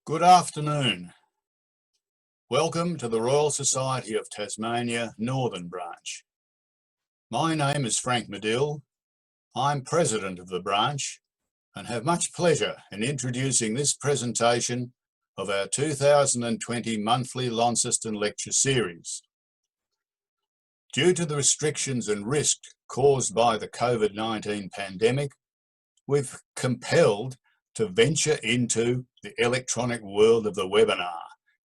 Good afternoon. Welcome to the Royal Society of Tasmania Northern Branch. My name is Frank Medill. I'm President of the branch and have much pleasure in introducing this presentation of our 2020 monthly Launceston lecture series. Due to the restrictions and risk caused by the COVID-19 pandemic, we've compelled to venture into the electronic world of the webinar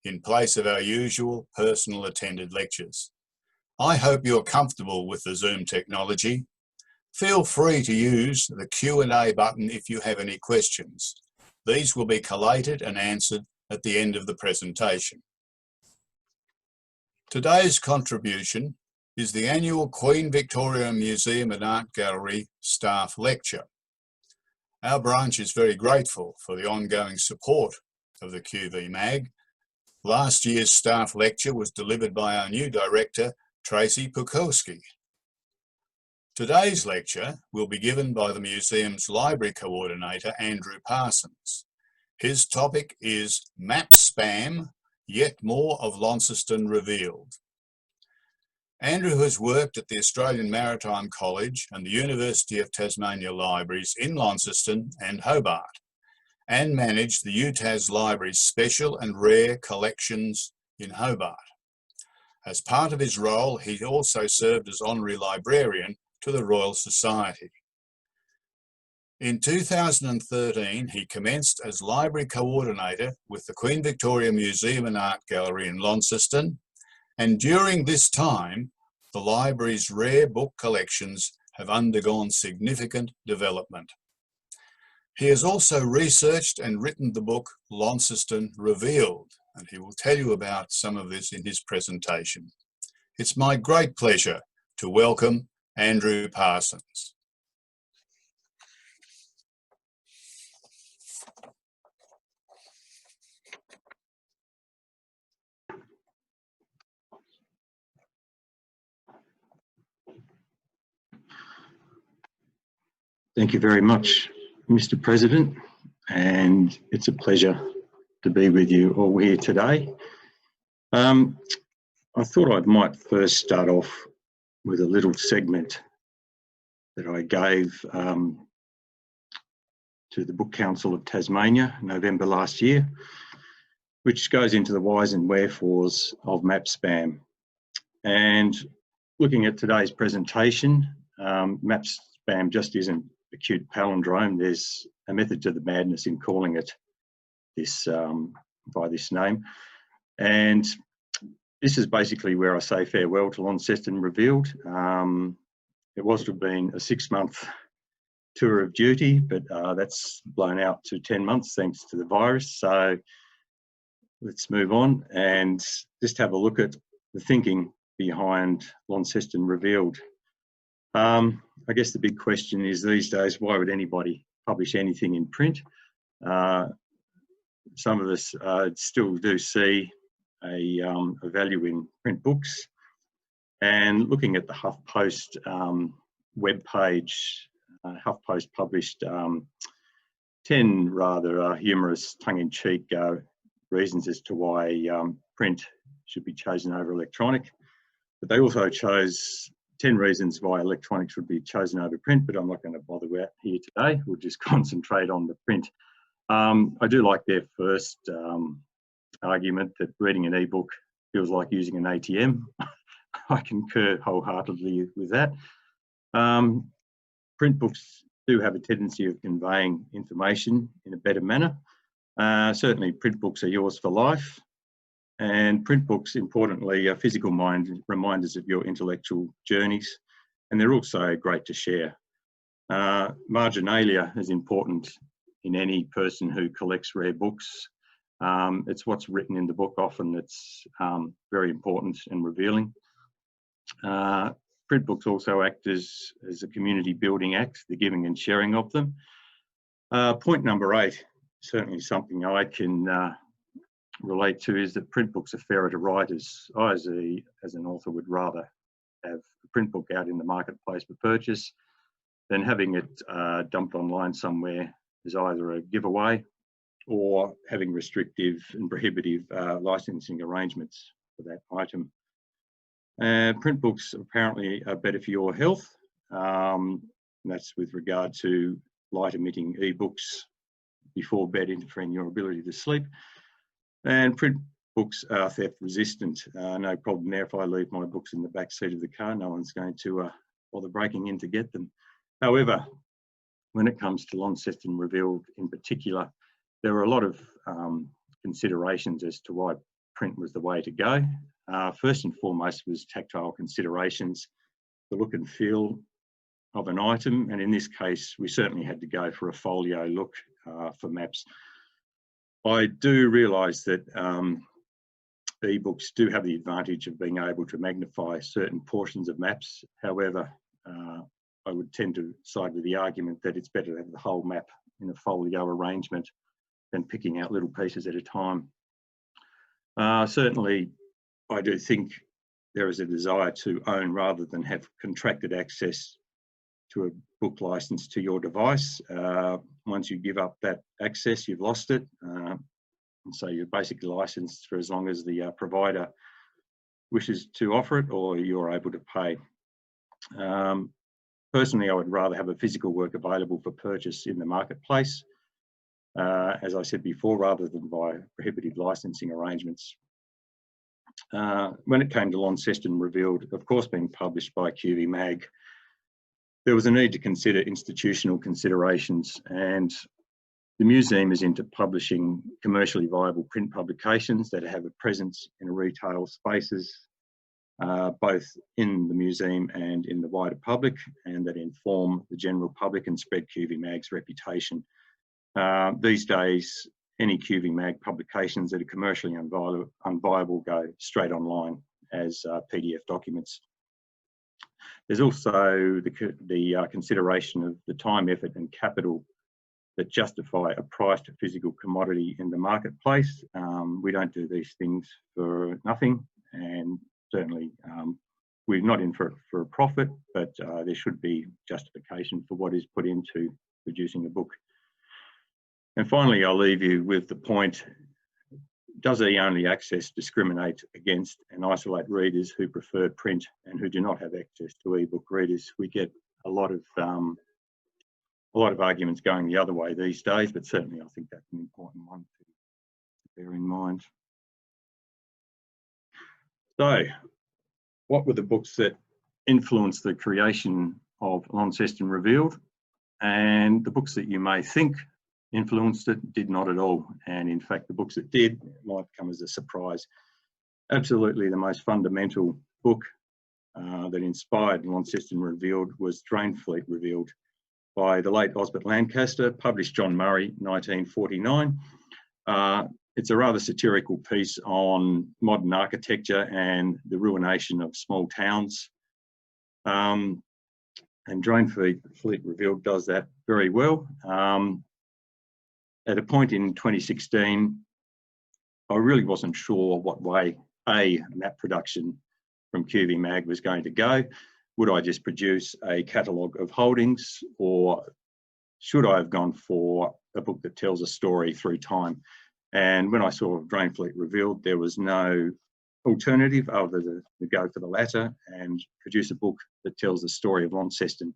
in place of our usual personal attended lectures. I hope you're comfortable with the Zoom technology. Feel free to use the Q&A button if you have any questions. These will be collated and answered at the end of the presentation. Today's contribution is the annual Queen Victoria Museum and Art Gallery staff lecture. Our branch is very grateful for the ongoing support of the QVMAG. Last year's staff lecture was delivered by our new director, Tracy Pukowski. Today's lecture will be given by the museum's library coordinator, Andrew Parsons. His topic is Map Spam, Yet More of Launceston Revealed. Andrew has worked at the Australian Maritime College and the University of Tasmania Libraries in Launceston and Hobart, and managed the UTAS Library's special and rare collections in Hobart. As part of his role, he also served as Honorary Librarian to the Royal Society. In 2013, he commenced as Library Coordinator with the Queen Victoria Museum and Art Gallery in Launceston, and during this time, the library's rare book collections have undergone significant development. He has also researched and written the book Launceston Revealed, and he will tell you about some of this in his presentation. It's my great pleasure to welcome Andrew Parsons. Thank you very much, Mr. President, and it's a pleasure to be with you all here today. I thought I might first start off with a little segment that I gave to the Book Council of Tasmania in November last year, which goes into the whys and wherefores of map spam. And looking at today's presentation, map spam just isn't a cute palindrome. There's a method to the madness in calling it this by this name. And this is basically where I say farewell to Launceston Revealed. It was to have been a 6-month tour of duty, but that's blown out to 10 months thanks to the virus. So let's move on and just have a look at the thinking behind Launceston Revealed. I guess the big question is these days, why would anybody publish anything in print? Some of us still do see a value in print books. And looking at the HuffPost web page, HuffPost published 10 rather humorous tongue-in-cheek reasons as to why print should be chosen over electronic. But they also chose 10 reasons why electronic should be chosen over print, but I'm not going to bother with that here today. We'll just concentrate on the print. I do like their first argument that reading an ebook feels like using an ATM. I concur wholeheartedly with that. Print books do have a tendency of conveying information in a better manner. Certainly print books are yours for life. And print books, importantly, are physical reminders of your intellectual journeys, and they're also great to share. Marginalia is important in any person who collects rare books. It's what's written in the book often that's very important and revealing. Print books also act as a community building act, the giving and sharing of them. Point number 8, certainly something I can relate to, is that print books are fairer to writers. I, as an author, would rather have a print book out in the marketplace for purchase than having it dumped online somewhere as either a giveaway or having restrictive and prohibitive licensing arrangements for that item. Print books apparently are better for your health. That's with regard to light emitting e-books before bed interfering your ability to sleep. And print books are theft resistant. No problem there. If I leave my books in the back seat of the car, no one's going to bother breaking in to get them. However, when it comes to Launceston Revealed in particular, there are a lot of considerations as to why print was the way to go. First and foremost was tactile considerations, the look and feel of an item, and in this case we certainly had to go for a folio look for maps. I do realise that e-books do have the advantage of being able to magnify certain portions of maps. However, I would tend to side with the argument that it's better to have the whole map in a folio arrangement than picking out little pieces at a time. Certainly, I do think there is a desire to own rather than have contracted access to a book license to your device. Once you give up that access, you've lost it. And so you're basically licensed for as long as the provider wishes to offer it or you're able to pay. Personally, I would rather have a physical work available for purchase in the marketplace, as I said before, rather than via prohibitive licensing arrangements. When it came to Launceston Revealed, of course being published by QVMAG, there was a need to consider institutional considerations, and the museum is into publishing commercially viable print publications that have a presence in retail spaces, both in the museum and in the wider public, and that inform the general public and spread QVMAG's reputation. These days, any QVMAG publications that are commercially unviable go straight online as PDF documents. There's also the consideration of the time, effort and capital that justify a priced physical commodity in the marketplace. We don't do these things for nothing, and certainly we're not in for a profit, but there should be justification for what is put into producing a book. And finally, I'll leave you with the point, does e-only access discriminate against and isolate readers who prefer print and who do not have access to e-book readers? We get a lot of arguments going the other way these days, but certainly I think that's an important one to bear in mind. So, what were the books that influenced the creation of Launceston Revealed? And the books that you may think influenced it did not at all. And in fact, the books that did might come as a surprise. Absolutely the most fundamental book that inspired Launceston Revealed was Drainfleet Revealed by the late Osbert Lancaster, published John Murray, 1949. It's a rather satirical piece on modern architecture and the ruination of small towns. And Drainfleet Revealed does that very well. At a point in 2016, I really wasn't sure what way a map production from QVMAG was going to go. Would I just produce a catalogue of holdings, or should I have gone for a book that tells a story through time? And when I saw Drainfleet Revealed, there was no alternative other than to go for the latter and produce a book that tells the story of Launceston.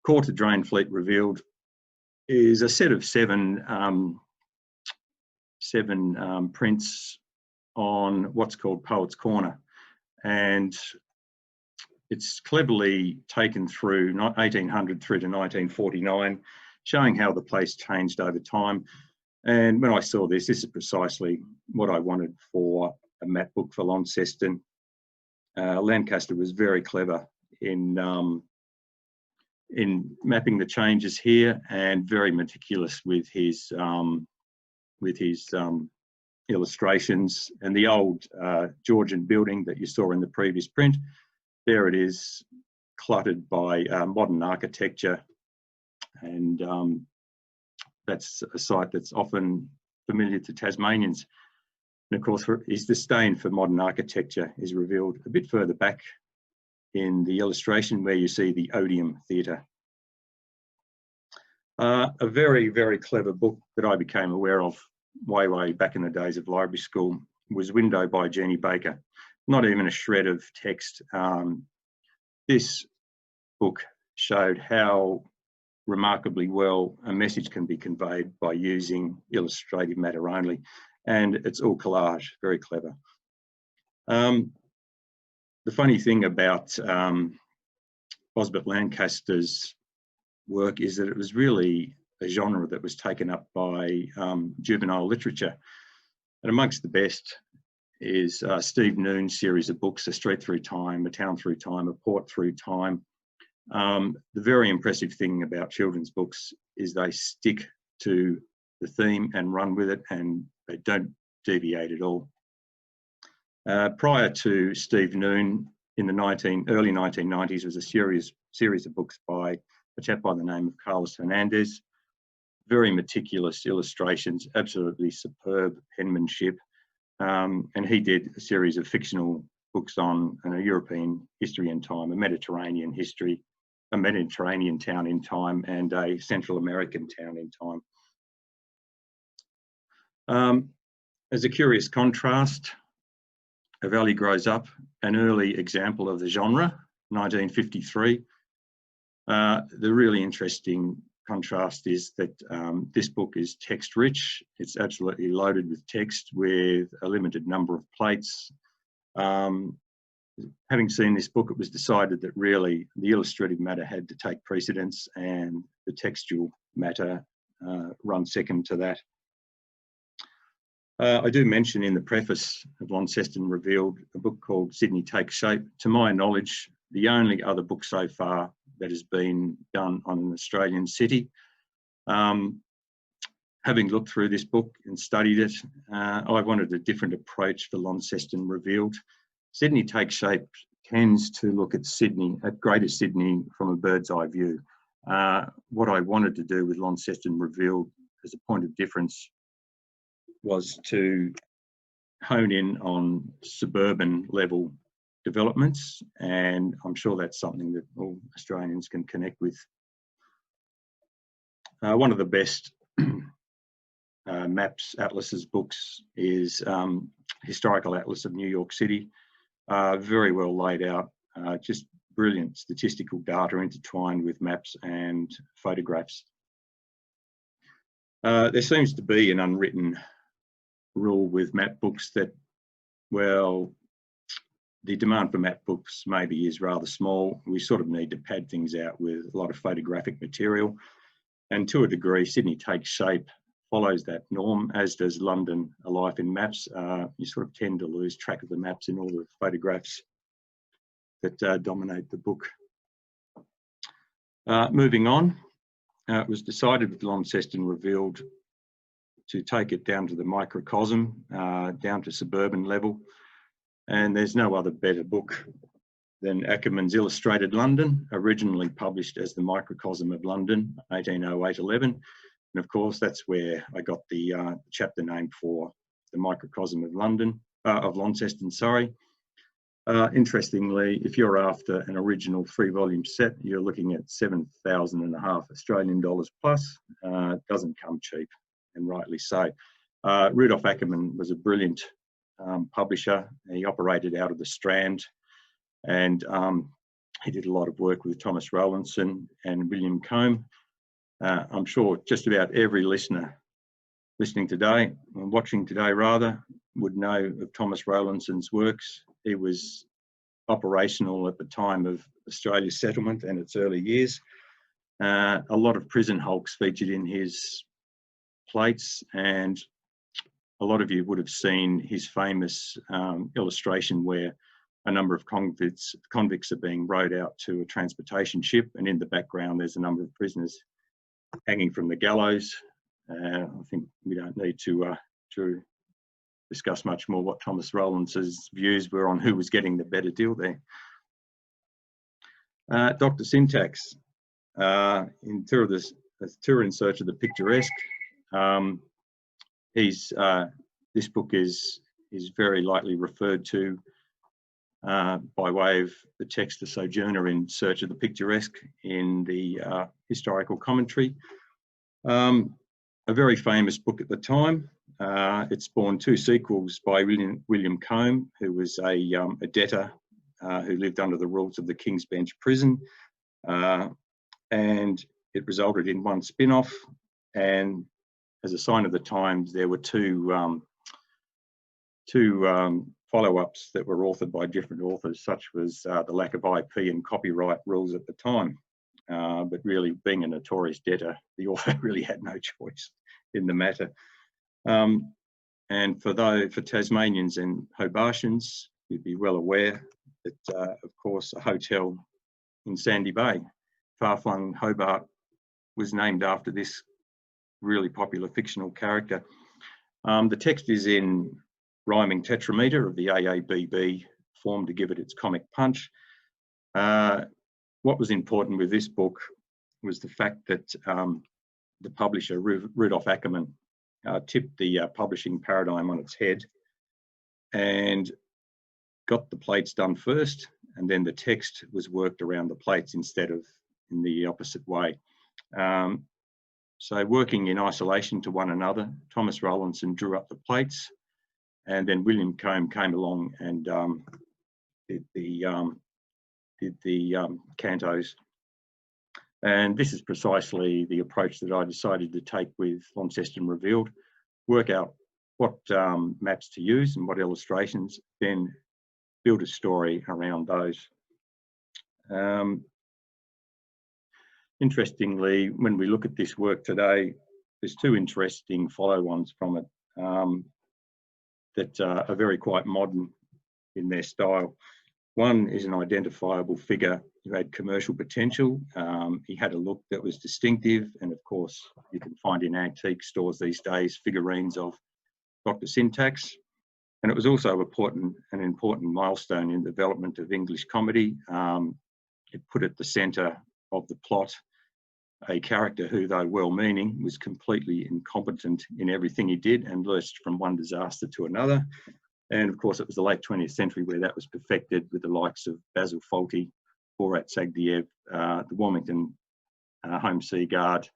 Core to Drainfleet Revealed is a set of seven prints on what's called Poets' Corner, and it's cleverly taken through 1800 through to 1949, showing how the place changed over time. And when I saw this is precisely what I wanted for a map book for Launceston. Lancaster was very clever in mapping the changes here, and very meticulous with his illustrations. And the old Georgian building that you saw in the previous print, there it is, cluttered by modern architecture, and that's a site that's often familiar to Tasmanians. And of course, his disdain for modern architecture is revealed a bit further back in the illustration, where you see the Odeum Theatre. A very, very clever book that I became aware of way back in the days of library school was Window by Jeannie Baker. Not even a shred of text. This book showed how remarkably well a message can be conveyed by using illustrative matter only, and it's all collage, very clever. The funny thing about Osbert Lancaster's work is that it was really a genre that was taken up by juvenile literature, and amongst the best is Steve Noon's series of books, A Street Through Time, A Town Through Time, A Port Through Time. The very impressive thing about children's books is they stick to the theme and run with it, and they don't deviate at all. Prior to Steve Noon, in the early 1990s, was a series of books by a chap by the name of Carlos Hernandez. Very meticulous illustrations, absolutely superb penmanship. And he did a series of fictional books on a European history in time, a Mediterranean history, a Mediterranean town in time, and a Central American town in time. As a curious contrast, A Valley Grows Up, an early example of the genre, 1953. The really interesting contrast is that this book is text rich. It's absolutely loaded with text with a limited number of plates. Having seen this book, it was decided that really the illustrative matter had to take precedence and the textual matter run second to that. I do mention in the preface of Launceston Revealed a book called Sydney Takes Shape. To my knowledge, the only other book so far that has been done on an Australian city. Having looked through this book and studied it, I wanted a different approach for Launceston Revealed. Sydney Takes Shape tends to look at Sydney, at Greater Sydney, from a bird's eye view. What I wanted to do with Launceston Revealed as a point of difference was to hone in on suburban level developments, and I'm sure that's something that all Australians can connect with. One of the best maps, atlases books is Historical Atlas of New York City. Very well laid out, just brilliant statistical data intertwined with maps and photographs. There seems to be an unwritten rule with map books that, well, the demand for map books maybe is rather small. We sort of need to pad things out with a lot of photographic material. And to a degree, Sydney Takes Shape follows that norm, as does London, A Life in Maps. You sort of tend to lose track of the maps in all the photographs that dominate the book. Moving on, it was decided with Launceston Revealed to take it down to the microcosm, down to suburban level. And there's no other better book than Ackerman's Illustrated London, originally published as the Microcosm of London, 1808-11. And of course, that's where I got the chapter name for the Microcosm of London, of Launceston, sorry. Interestingly, if you're after an original 3-volume set, you're looking at 7,500 Australian dollars plus. Doesn't come cheap, and rightly so. Rudolf Ackerman was a brilliant publisher. He operated out of the Strand, and he did a lot of work with Thomas Rowlandson and William Combe. I'm sure just about every listener listening today, or watching today rather, would know of Thomas Rowlandson's works. He was operational at the time of Australia's settlement and its early years. A lot of prison hulks featured in his plates, and a lot of you would have seen his famous illustration where a number of convicts are being rowed out to a transportation ship, and in the background there's a number of prisoners hanging from the gallows. I think we don't need to discuss much more what Thomas Rowlandson's views were on who was getting the better deal there. Dr. Syntax, in Tour in Search of the Picturesque, this book is very lightly referred to by way of the text of Sojourner in Search of the Picturesque in the historical commentary. A very famous book at the time. It spawned 2 sequels by William Combe, who was a debtor who lived under the rules of the King's Bench prison, and it resulted in 1 spin-off. And as a sign of the times, there were two follow-ups that were authored by different authors, such was the lack of IP and copyright rules at the time. But really, being a notorious debtor, the author really had no choice in the matter. And for Tasmanians and Hobartians, you'd be well aware that, of course, a hotel in Sandy Bay, far-flung Hobart, was named after this really popular fictional character. The text is in rhyming tetrameter of the AABB form to give it its comic punch. What was important with this book was the fact that the publisher, Rudolf Ackerman, tipped the publishing paradigm on its head and got the plates done first, and then the text was worked around the plates instead of in the opposite way. So working in isolation to one another, Thomas Rowlandson drew up the plates, and then William Combe came along and did the cantos. And this is precisely the approach that I decided to take with Launceston Revealed: work out what maps to use and what illustrations, then build a story around those. Interestingly, when we look at this work today, there's 2 interesting follow-ons from it that are very quite modern in their style. One is an identifiable figure who had commercial potential. He had a look that was distinctive, and of course you can find in antique stores these days figurines of Dr. Syntax. And it was also an important milestone in the development of English comedy. It put at the centre of the plot a character who, though well-meaning, was completely incompetent in everything he did and lurched from one disaster to another. And of course, it was the late 20th century where that was perfected with the likes of Basil Fawlty, Borat Sagdiyev, the Wilmington Home Sea Guard,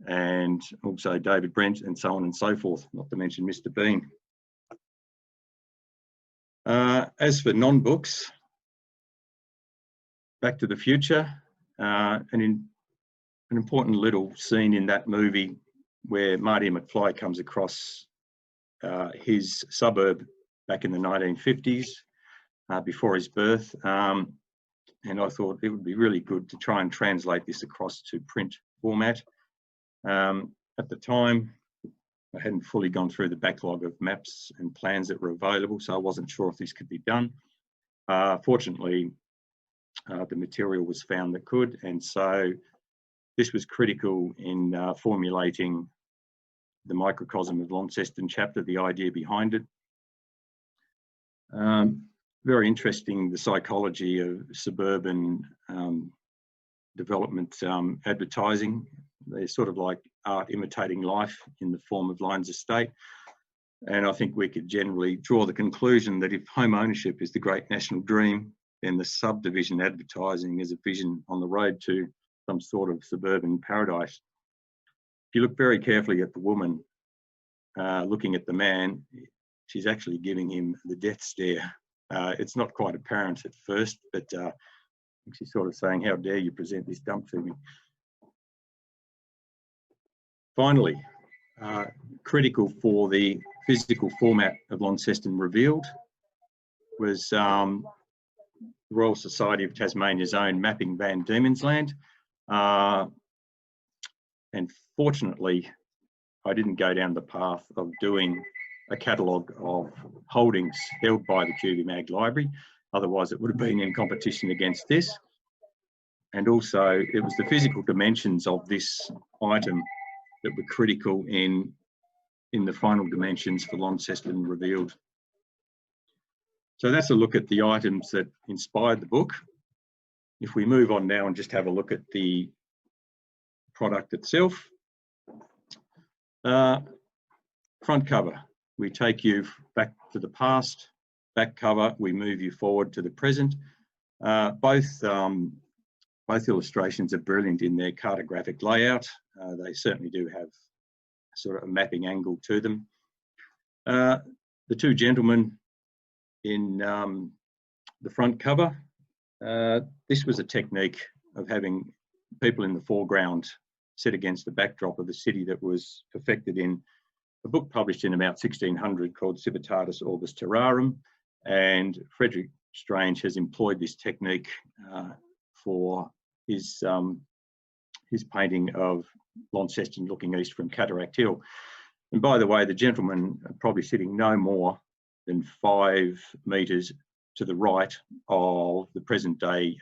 and also David Brent, and so on and so forth, not to mention Mr. Bean. As for non-books, Back to the Future, an important little scene in that movie where Marty McFly comes across his suburb back in the 1950s, before his birth. And I thought it would be really good to try and translate this across to print format. At the time, I hadn't fully gone through the backlog of maps and plans that were available, so I wasn't sure if this could be done. Fortunately, the material was found that could, and so this was critical in formulating the Microcosm of Launceston chapter, the idea behind it. Very interesting, the psychology of suburban development advertising. They're sort of like art imitating life in the form of Lines Estate. And I think we could generally draw the conclusion that if home ownership is the great national dream, then the subdivision advertising is a vision on the road to some sort of suburban paradise. If you look very carefully at the woman looking at the man, she's actually giving him the death stare. It's not quite apparent at first, but she's sort of saying, "How dare you present this dump to me?" Finally, critical for the physical format of Launceston Revealed was the Royal Society of Tasmania's own mapping Van Diemen's Land. And fortunately, I didn't go down the path of doing a catalogue of holdings held by the QVMAG Library. Otherwise, it would have been in competition against this. And also, it was the physical dimensions of this item that were critical in the final dimensions for Launceston Revealed. So that's a look at the items that inspired the book. If we move on now and just have a look at the product itself. Front cover, we take you back to the past. Back cover, we move you forward to the present. Both illustrations are brilliant in their cartographic layout. They certainly do have sort of a mapping angle to them. The two gentlemen in the front cover, this was a technique of having people in the foreground set against the backdrop of a city that was perfected in a book published in about 1600 called Civitatis Orbis Terrarum, and Frederick Strange has employed this technique for his painting of Launceston looking east from Cataract Hill. And by the way, the gentlemen are probably sitting no more than 5 metres to the right of the present day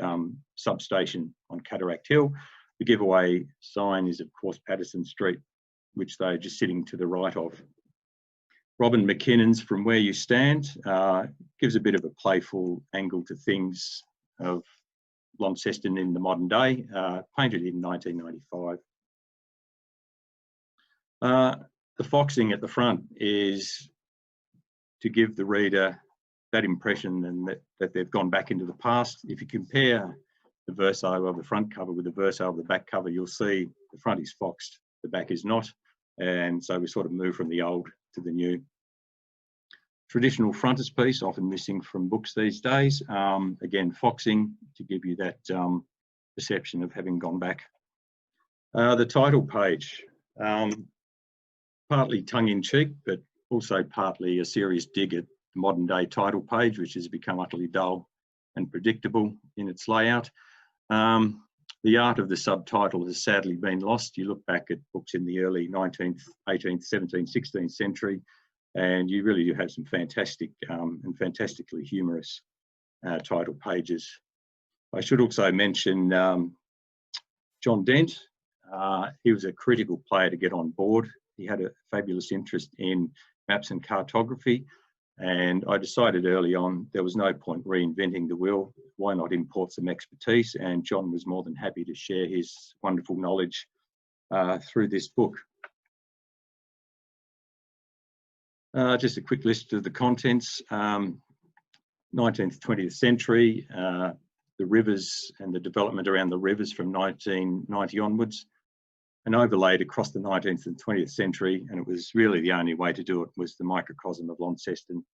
substation on Cataract Hill. The giveaway sign is of course Patterson Street, which they're just sitting to the right of. Robin McKinnon's From Where You Stand gives a bit of a playful angle to things of Launceston in the modern day, painted in 1995. The foxing at the front is to give the reader that impression and that they've gone back into the past. If you compare the verso of the front cover with the verso of the back cover, you'll see the front is foxed, the back is not. And so we sort of move from the old to the new. Traditional frontispiece, often missing from books these days. Again, foxing to give you that perception of having gone back. The title page, partly tongue-in-cheek, but also partly a serious dig at the modern day title page, which has become utterly dull and predictable in its layout. The art of the subtitle has sadly been lost. You look back at books in the early 19th, 18th, 17th, 16th century, and you really do have some fantastic and fantastically humorous title pages. I should also mention John Dent. He was a critical player to get on board. He had a fabulous interest in maps and cartography, and I decided early on there was no point reinventing the wheel. Why not import some expertise? And John was more than happy to share his wonderful knowledge through this book. Just a quick list of the contents. 19th, 20th century, the rivers and the development around the rivers from 1990 onwards, and overlaid across the 19th and 20th century, and it was really the only way to do it, was the microcosm of Launceston,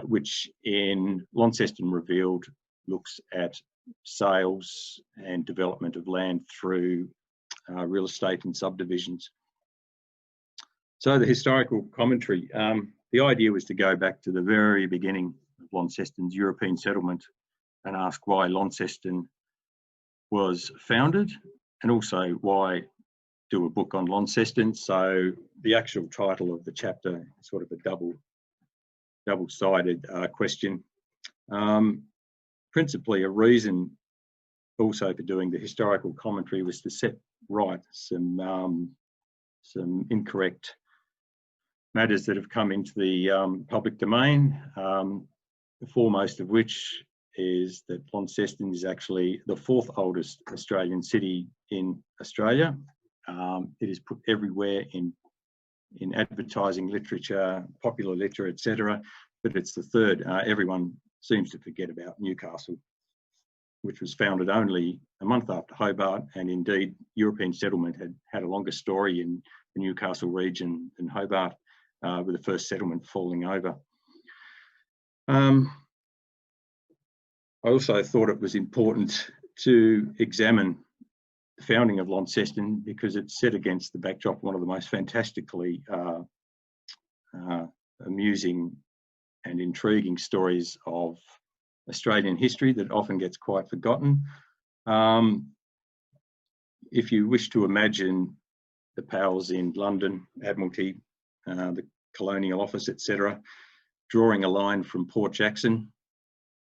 which in Launceston Revealed looks at sales and development of land through real estate and subdivisions. So the historical commentary, the idea was to go back to the very beginning of Launceston's European settlement and ask why Launceston was founded, and also why do a book on Launceston. So the actual title of the chapter is sort of a double-sided question. Principally, a reason also for doing the historical commentary was to set right some incorrect matters that have come into the public domain, the foremost of which is that Launceston is actually the 4th oldest Australian city in Australia. It is put everywhere in advertising, literature, popular literature, etc., but it's the 3rd. Everyone seems to forget about Newcastle, which was founded only a month after Hobart, and indeed European settlement had a longer story in the Newcastle region than Hobart, with the first settlement falling over. I also thought it was important to examine the founding of Launceston because it's set against the backdrop of one of the most fantastically amusing and intriguing stories of Australian history that often gets quite forgotten. If you wish to imagine the powers in London, Admiralty, the Colonial Office, etc., drawing a line from Port Jackson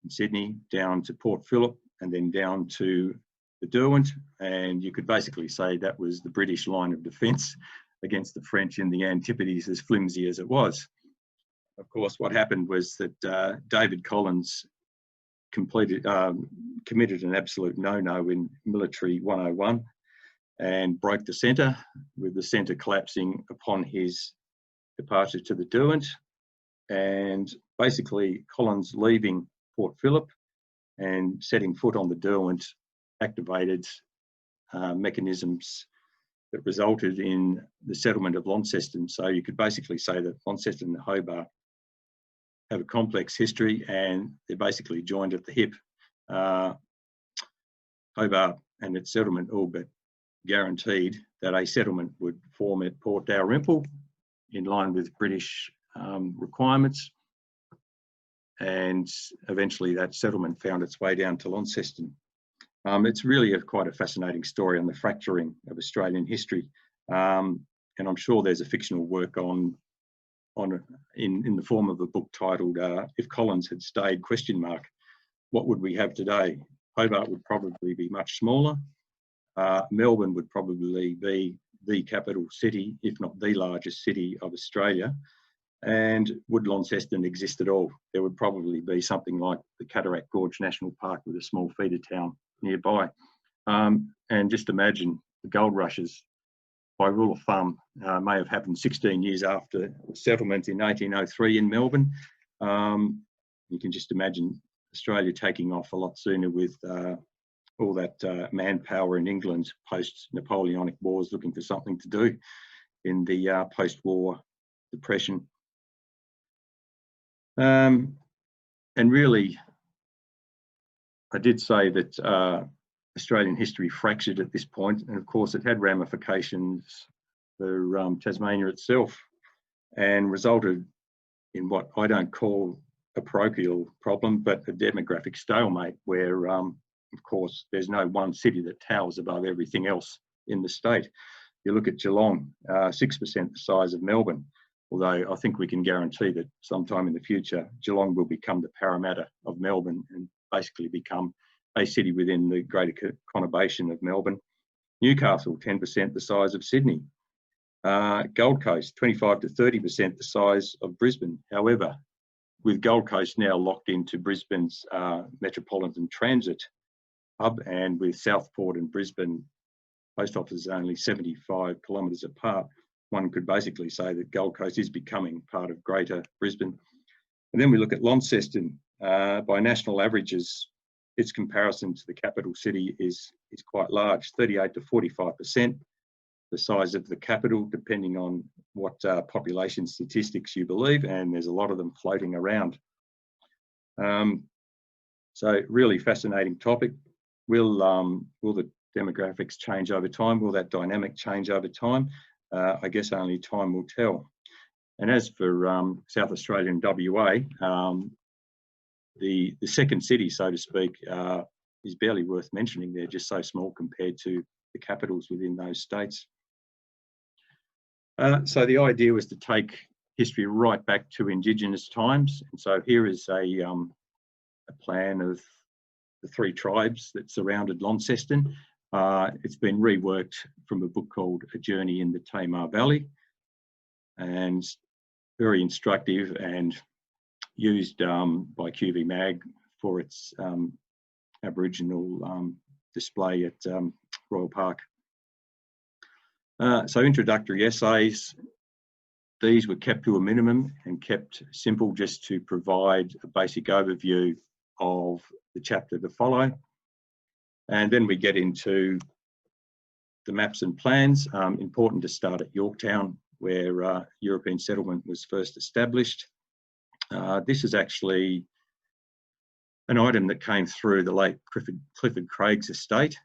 in Sydney down to Port Phillip and then down to the Derwent, and you could basically say that was the British line of defence against the French in the Antipodes, as flimsy as it was. Of course, what happened was that David Collins committed an absolute no-no in Military 101 and broke the centre, with the centre collapsing upon his departure to the Derwent, and basically Collins leaving Port Phillip and setting foot on the Derwent activated mechanisms that resulted in the settlement of Launceston. So you could basically say that Launceston and Hobart have a complex history, and they're basically joined at the hip. Hobart and its settlement all but guaranteed that a settlement would form at Port Dalrymple in line with British requirements, and eventually that settlement found its way down to Launceston. It's really quite a fascinating story on the fracturing of Australian history, and I'm sure there's a fictional work in the form of a book titled "If Collins Had Stayed?" ? What would we have today? Hobart would probably be much smaller. Melbourne would probably be the capital city, if not the largest city of Australia. And would Launceston exist at all? There would probably be something like the Cataract Gorge National Park with a small feeder town nearby. And just imagine the gold rushes, by rule of thumb, may have happened 16 years after settlement in 1803 in Melbourne. You can just imagine Australia taking off a lot sooner with all that manpower in England post-Napoleonic wars looking for something to do in the post-war depression. And really, I did say that Australian history fractured at this point, and of course it had ramifications for Tasmania itself, and resulted in what I don't call a parochial problem, but a demographic stalemate, where of course there's no one city that towers above everything else in the state. You look at Geelong, 6% the size of Melbourne, although I think we can guarantee that sometime in the future Geelong will become the Parramatta of Melbourne and basically become a city within the greater conurbation of Melbourne. Newcastle, 10% the size of Sydney. Gold Coast, 25 to 30% the size of Brisbane. However, with Gold Coast now locked into Brisbane's metropolitan transit hub, and with Southport and Brisbane post offices only 75 kilometres apart, one could basically say that Gold Coast is becoming part of Greater Brisbane. And then we look at Launceston. By national averages, its comparison to the capital city is quite large, 38 to 45% the size of the capital, depending on what population statistics you believe, and there's a lot of them floating around. So really fascinating topic. Will the demographics change over time? Will that dynamic change over time? I guess only time will tell. And as for South Australia and WA, the second city, so to speak, is barely worth mentioning. They're just so small compared to the capitals within those states. So the idea was to take history right back to Indigenous times. And so here is a plan of the three tribes that surrounded Launceston. It's been reworked from a book called A Journey in the Tamar Valley, and very instructive and used by QVMAG for its Aboriginal display at Royal Park. So introductory essays, these were kept to a minimum and kept simple, just to provide a basic overview of the chapter to follow. And then we get into the maps and plans. Important to start at Yorktown, where European settlement was first established. This is actually an item that came through the late Clifford Craig's estate.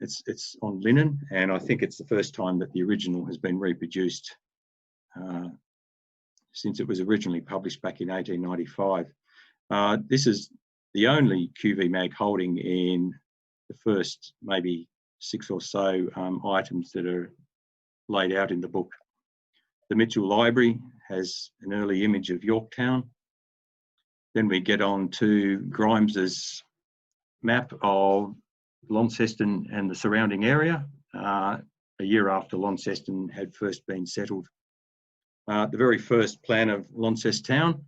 It's on linen, and I think it's the first time that the original has been reproduced since it was originally published back in 1895. This is the only QVMAG holding in the first maybe 6 or so items that are laid out in the book. The Mitchell Library has an early image of Yorktown. Then we get on to Grimes's map of Launceston and the surrounding area, a year after Launceston had first been settled. The very first plan of Launceston,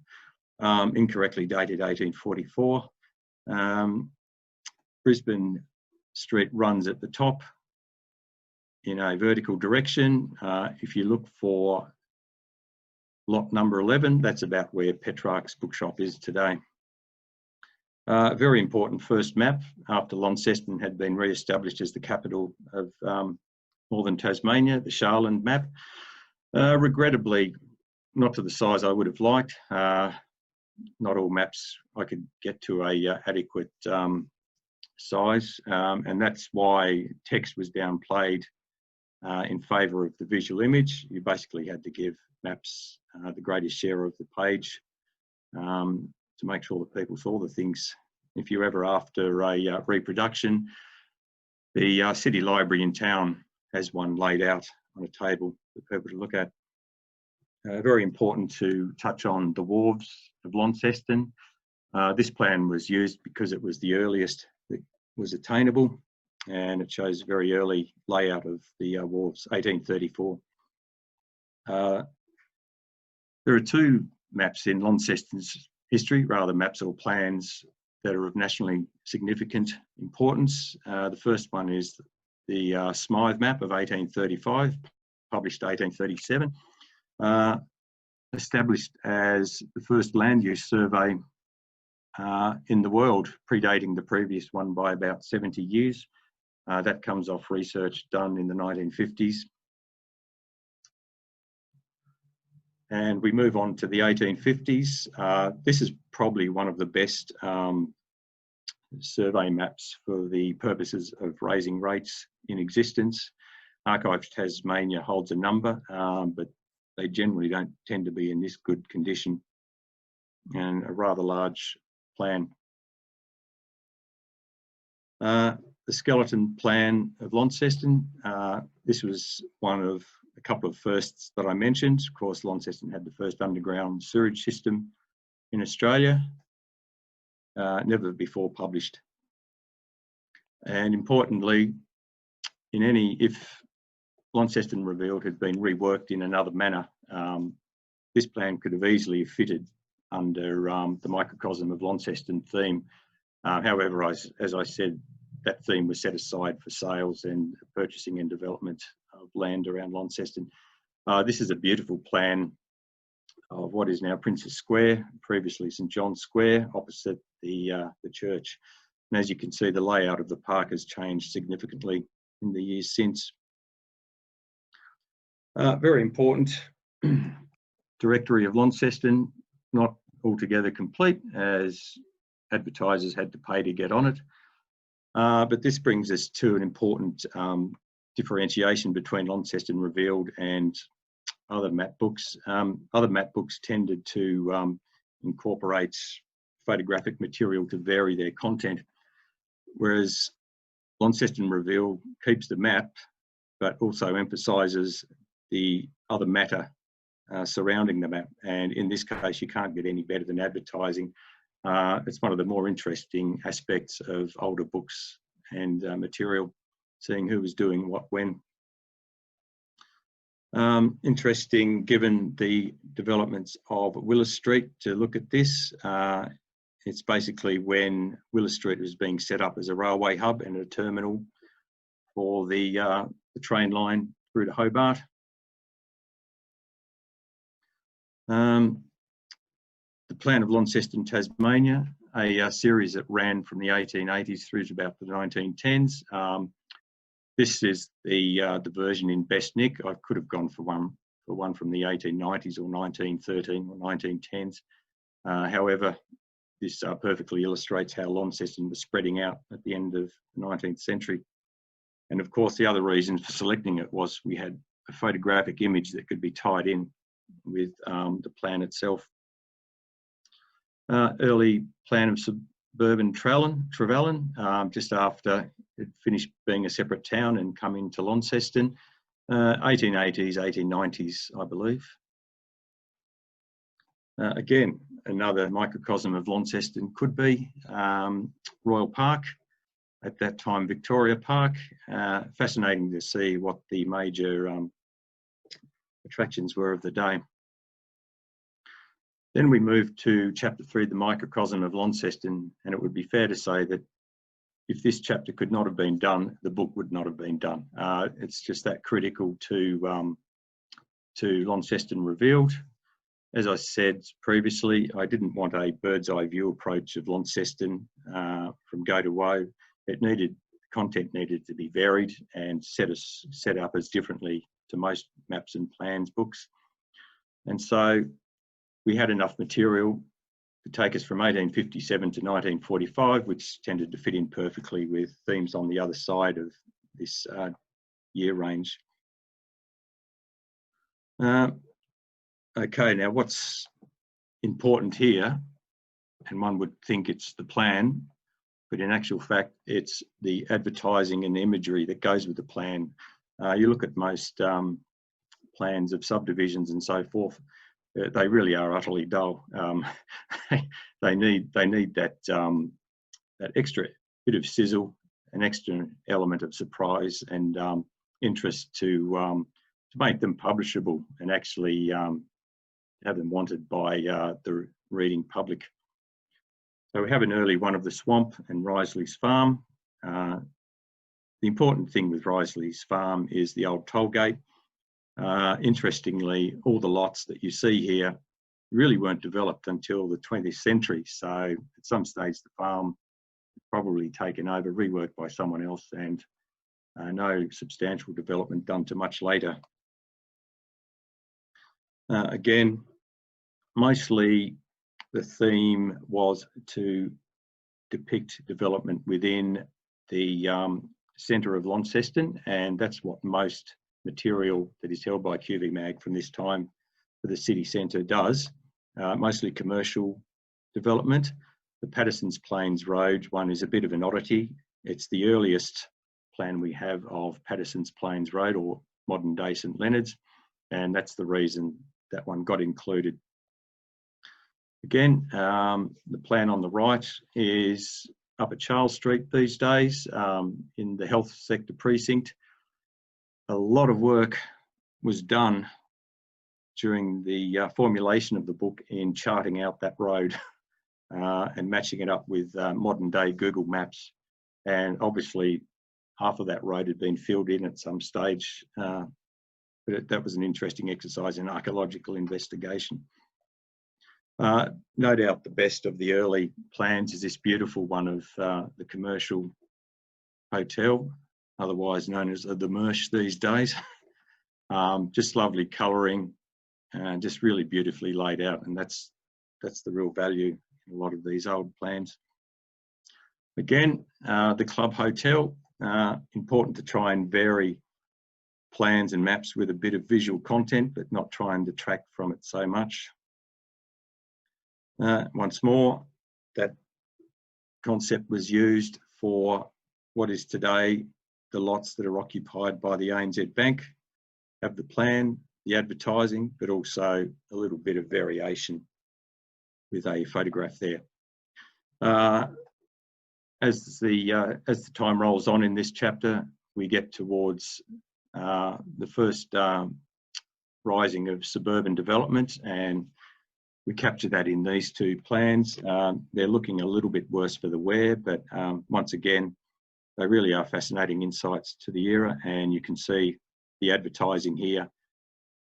incorrectly dated 1844. Brisbane Street runs at the top in a vertical direction. If you look for lot number 11, that's about where Petrarch's bookshop is today. Very important first map after Launceston had been re-established as the capital of Northern Tasmania, the Shaolin Map. Regrettably, not to the size I would have liked. Not all maps I could get to a adequate size, and that's why text was downplayed in favour of the visual image. You basically had to give maps the greatest share of the page to make sure that people saw the things. If you're ever after a reproduction, the City Library in town has one laid out on a table for people to look at. Very important to touch on the wharves of Launceston. This plan was used because it was the earliest that was attainable, and it shows a very early layout of the wharves, 1834. There are two maps in Launceston's history, rather maps or plans that are of nationally significant importance. The first one is the Smythe Map of 1835, published 1837. Established as the first land use survey in the world, predating the previous one by about 70 years. That comes off research done in the 1950s. And we move on to the 1850s. This is probably one of the best survey maps for the purposes of raising rates in existence. Archives Tasmania holds a number, but they generally don't tend to be in this good condition, and a rather large plan. The skeleton plan of Launceston, this was one of a couple of firsts that I mentioned. Of course, Launceston had the first underground sewage system in Australia, never before published. And importantly, if Launceston Revealed had been reworked in another manner, this plan could have easily fitted under the Microcosm of Launceston theme. However, as I said, that theme was set aside for sales and purchasing and development of land around Launceston. This is a beautiful plan of what is now Prince's Square, previously St John's Square, opposite the church. And as you can see, the layout of the park has changed significantly in the years since. Very important, Directory of Launceston, not altogether complete, as advertisers had to pay to get on it. But this brings us to an important differentiation between Launceston Revealed and other map books. Other map books tended to incorporate photographic material to vary their content, whereas Launceston Revealed keeps the map, but also emphasises the other matter surrounding the map. And in this case, you can't get any better than advertising. It's one of the more interesting aspects of older books and material, seeing who was doing what when. Interesting, given the developments of Willis Street, to look at this. It's basically when Willis Street was being set up as a railway hub and a terminal for the train line through to Hobart. The Plan of Launceston, Tasmania, a series that ran from the 1880s through to about the 1910s. This is the version in best nick. I could have gone for one from the 1890s or 1913 or 1910s. However, this perfectly illustrates how Launceston was spreading out at the end of the 19th century. And of course, the other reason for selecting it was we had a photographic image that could be tied in with the plan itself. Early plan of suburban Trevellyn, just after it finished being a separate town and come into Launceston, 1880s, 1890s, I believe. Again, another microcosm of Launceston could be Royal Park, at that time Victoria Park. Fascinating to see what the major attractions were of the day. Then we move to chapter 3, the microcosm of Launceston, and it would be fair to say that if this chapter could not have been done, the book would not have been done. It's just that critical to Launceston Revealed. As I said previously, I didn't want a bird's eye view approach of Launceston from go to woe. It needed content needed to be varied and set up as differently to most maps and plans books. And so we had enough material to take us from 1857 to 1945, which tended to fit in perfectly with themes on the other side of this year range. Okay, now what's important here, and one would think it's the plan, but in actual fact, it's the advertising and imagery that goes with the plan. You look at most plans of subdivisions and so forth, they really are utterly dull. They need that that extra bit of sizzle, an extra element of surprise and interest to make them publishable and actually have them wanted by the reading public. So we have an early one of the Swamp and Risley's Farm. The important thing with Risley's Farm is the old toll gate. Interestingly, all the lots that you see here really weren't developed until the 20th century. So at some stage, the farm was probably taken over, reworked by someone else, and no substantial development done to much later. Again, mostly the theme was to depict development within the centre of Launceston, and that's what most material that is held by QVMAG from this time for the city centre does, mostly commercial development. The Patterson's Plains Road one is a bit of an oddity. It's the earliest plan we have of Patterson's Plains Road, or modern day St Leonard's, and that's the reason that one got included. Again, the plan on the right is up at Charles Street these days in the health sector precinct. A lot of work was done during the formulation of the book in charting out that road and matching it up with modern day Google Maps. And obviously half of that road had been filled in at some stage, but that was an interesting exercise in archaeological investigation. No doubt the best of the early plans is this beautiful one of the commercial hotel, otherwise known as the Mersh these days. Just lovely colouring and just really beautifully laid out, and that's the real value in a lot of these old plans. Again, the Club Hotel, important to try and vary plans and maps with a bit of visual content, but not try and detract from it so much. Once more, that concept was used for what is today the lots that are occupied by the ANZ Bank. Have the plan, the advertising, but also a little bit of variation with a photograph there. As the time rolls on in this chapter, we get towards the first rising of suburban development, and we capture that in these two plans. They're looking a little bit worse for the wear, but once again, they really are fascinating insights to the era, and you can see the advertising here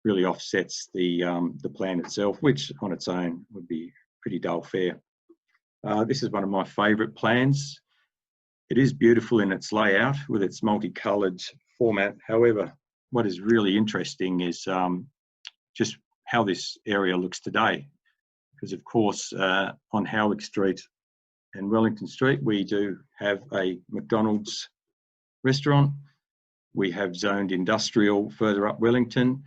really offsets the plan itself, which on its own would be pretty dull fare. This is one of my favourite plans. It is beautiful in its layout with its multicoloured format. However, what is really interesting is just how this area looks today. Because of course, on Howick Street and Wellington Street, we do have a McDonald's restaurant. We have zoned industrial further up Wellington,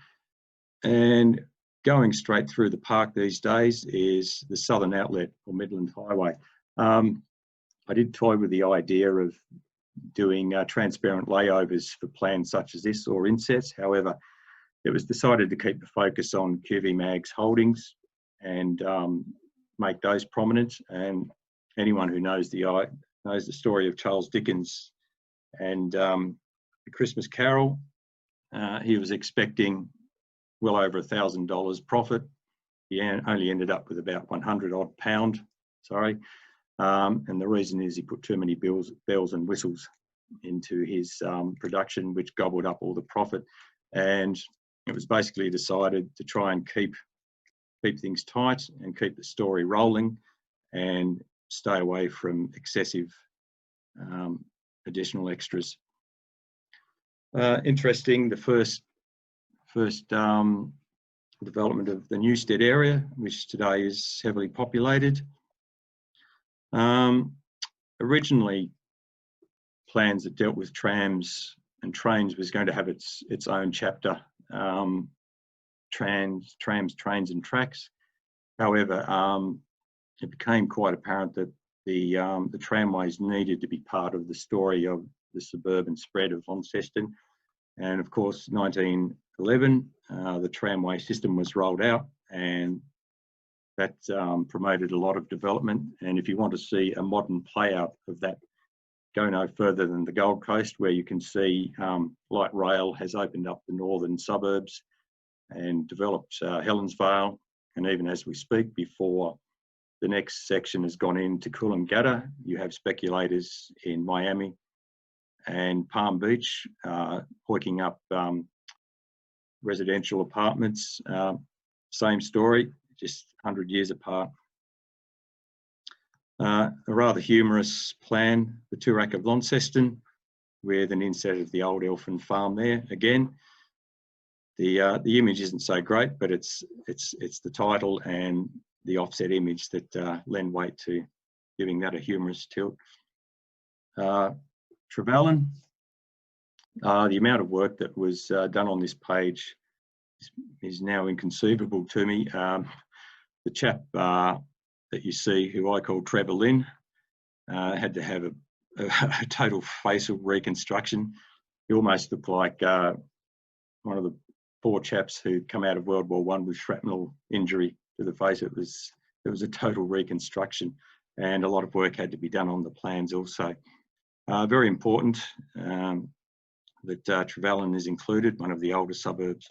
and going straight through the park these days is the Southern Outlet or Midland Highway. I did toy with the idea of doing transparent layovers for plans such as this or insets. However, it was decided to keep the focus on QVMAG's holdings and make those prominent. And anyone who knows the story of Charles Dickens and the Christmas Carol, he was expecting well over $1,000 profit. He only ended up with about 100 odd pound, sorry. And the reason is he put too many bells and whistles into his production, which gobbled up all the profit. And it was basically decided to try and keep things tight and keep the story rolling and stay away from excessive additional extras. Interesting, the first development of the Newstead area, which today is heavily populated. Originally, plans that dealt with trams and trains was going to have its own chapter, trams, trains and tracks. However, it became quite apparent that the tramways needed to be part of the story of the suburban spread of Launceston. And of course, 1911, the tramway system was rolled out, and that promoted a lot of development. And if you want to see a modern play out of that, go no further than the Gold Coast, where you can see light rail has opened up the northern suburbs and developed Helensvale. And even as we speak, before the next section has gone into Coolangatta, you have speculators in Miami and Palm Beach hooking up residential apartments. Same story, just 100 years apart. A rather humorous plan, the Toorak of Launceston, with an inset of the old elfin farm there. Again, the image isn't so great, but it's the title and the offset image that lend weight to giving that a humorous tilt. Trevellyn, the amount of work that was done on this page is now inconceivable to me. The chap that you see, who I call Trevor Lynn, had to have a total facial reconstruction. He almost looked like one of the poor chaps who'd come out of World War I with shrapnel injury to the face. It was a total reconstruction, and a lot of work had to be done on the plans also. Very important that Trevellyn is included, one of the older suburbs.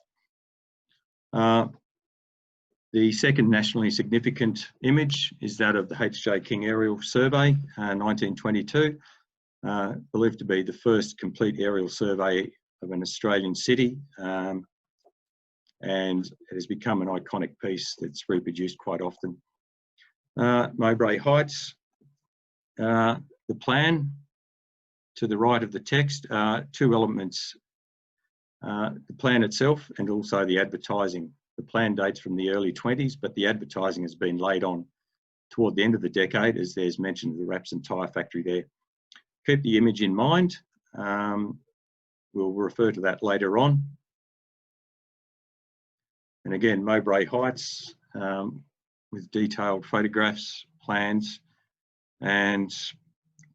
The second nationally significant image is that of the H.J. King Aerial Survey, 1922, believed to be the first complete aerial survey of an Australian city, and it has become an iconic piece that's reproduced quite often. Mowbray Heights, the plan to the right of the text, two elements, the plan itself and also the advertising. The plan dates from the early 20s, but the advertising has been laid on toward the end of the decade, as there's mention of the wraps and tyre factory there. Keep the image in mind. We'll refer to that later on. And again, Mowbray Heights with detailed photographs, plans, and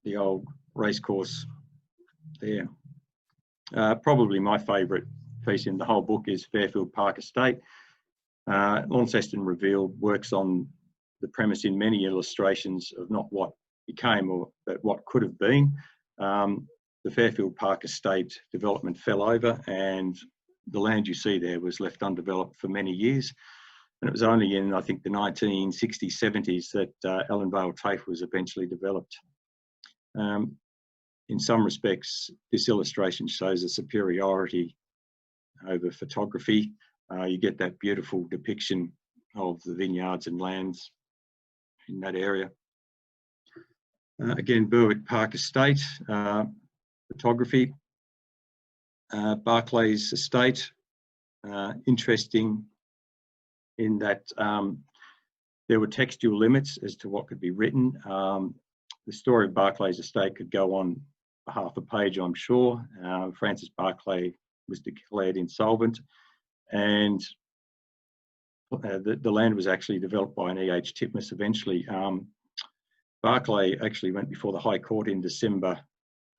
the old racecourse there. Probably my favourite piece in the whole book is Fairfield Park Estate. Launceston Revealed works on the premise in many illustrations of not what became, but what could have been. The Fairfield Park Estate development fell over, and the land you see there was left undeveloped for many years. And it was only in, I think, the 1960s, 70s that Allenvale TAFE was eventually developed. In some respects, this illustration shows a superiority over photography. You get that beautiful depiction of the vineyards and lands in that area. Again, Berwick Park Estate, photography. Barclays Estate, interesting in that there were textual limits as to what could be written. The story of Barclays Estate could go on for half a page, I'm sure. Francis Barclay was declared insolvent, and the land was actually developed by an E.H. Titmuss eventually. Barclay actually went before the High Court in December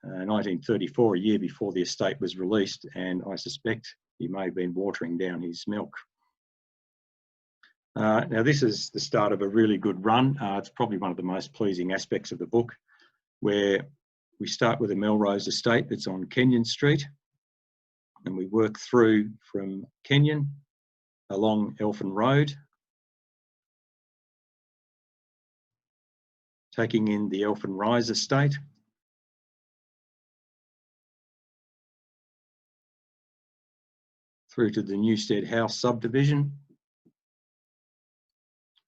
1934, a year before the estate was released, and I suspect he may have been watering down his milk. Now this is the start of a really good run. It's probably one of the most pleasing aspects of the book, where we start with a Melrose estate that's on Kenyon Street, and we work through from Kenyon along Elfin Road, taking in the Elfin Rise estate, through to the Newstead House subdivision,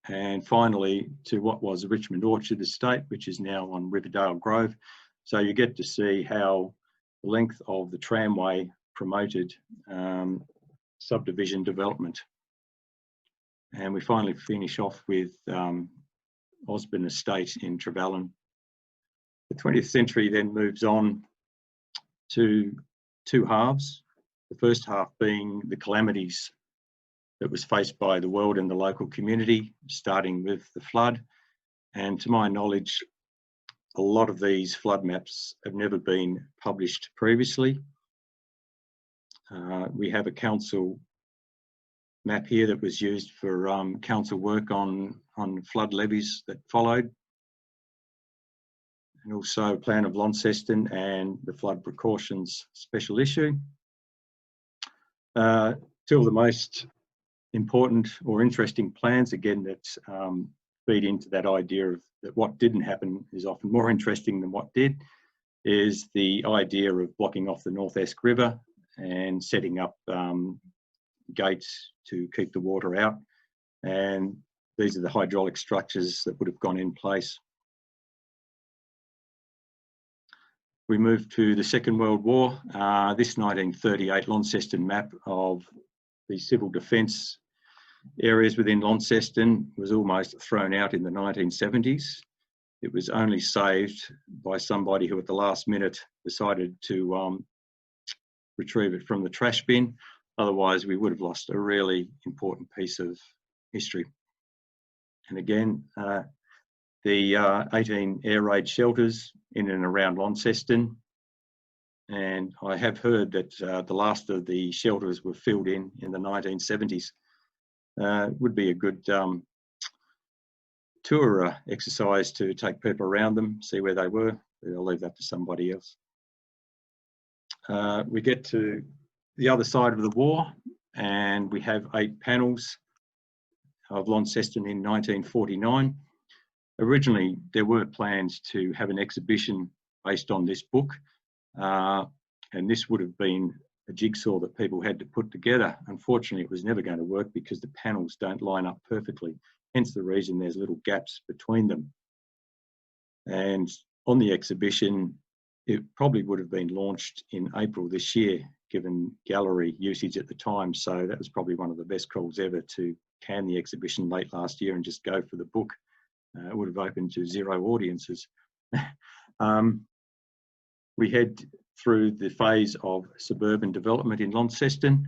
and finally to what was the Richmond Orchard estate, which is now on Riverdale Grove. So you get to see how the length of the tramway promoted subdivision development. And we finally finish off with Osborne Estate in Trevellyn. The 20th century then moves on to two halves. The first half being the calamities that was faced by the world and the local community, starting with the flood. And to my knowledge, a lot of these flood maps have never been published previously. We have a council map here that was used for council work on flood levies that followed, and also a plan of Launceston and the flood precautions special issue. Two of the most important or interesting plans, again, that feed into that idea of that what didn't happen is often more interesting than what did, is the idea of blocking off the North Esk River and setting up gates to keep the water out. And these are the hydraulic structures that would have gone in place. We move to the Second World War. This 1938 Launceston map of the civil defence areas within Launceston was almost thrown out in the 1970s. It was only saved by somebody who at the last minute decided to retrieve it from the trash bin. Otherwise, we would have lost a really important piece of history. And again, the 18 air raid shelters in and around Launceston. And I have heard that the last of the shelters were filled in the 1970s. Would be a good tour exercise to take people around them, see where they were. I'll leave that to somebody else. We get to the other side of the war, and we have 8 panels of Launceston in 1949. Originally, there were plans to have an exhibition based on this book, and this would have been a jigsaw that people had to put together. Unfortunately, it was never going to work because the panels don't line up perfectly, hence the reason there's little gaps between them. And on the exhibition, it probably would have been launched in April this year, given gallery usage at the time. So that was probably one of the best calls ever to can the exhibition late last year and just go for the book. It would have opened to 0 audiences. We head through the phase of suburban development in Launceston.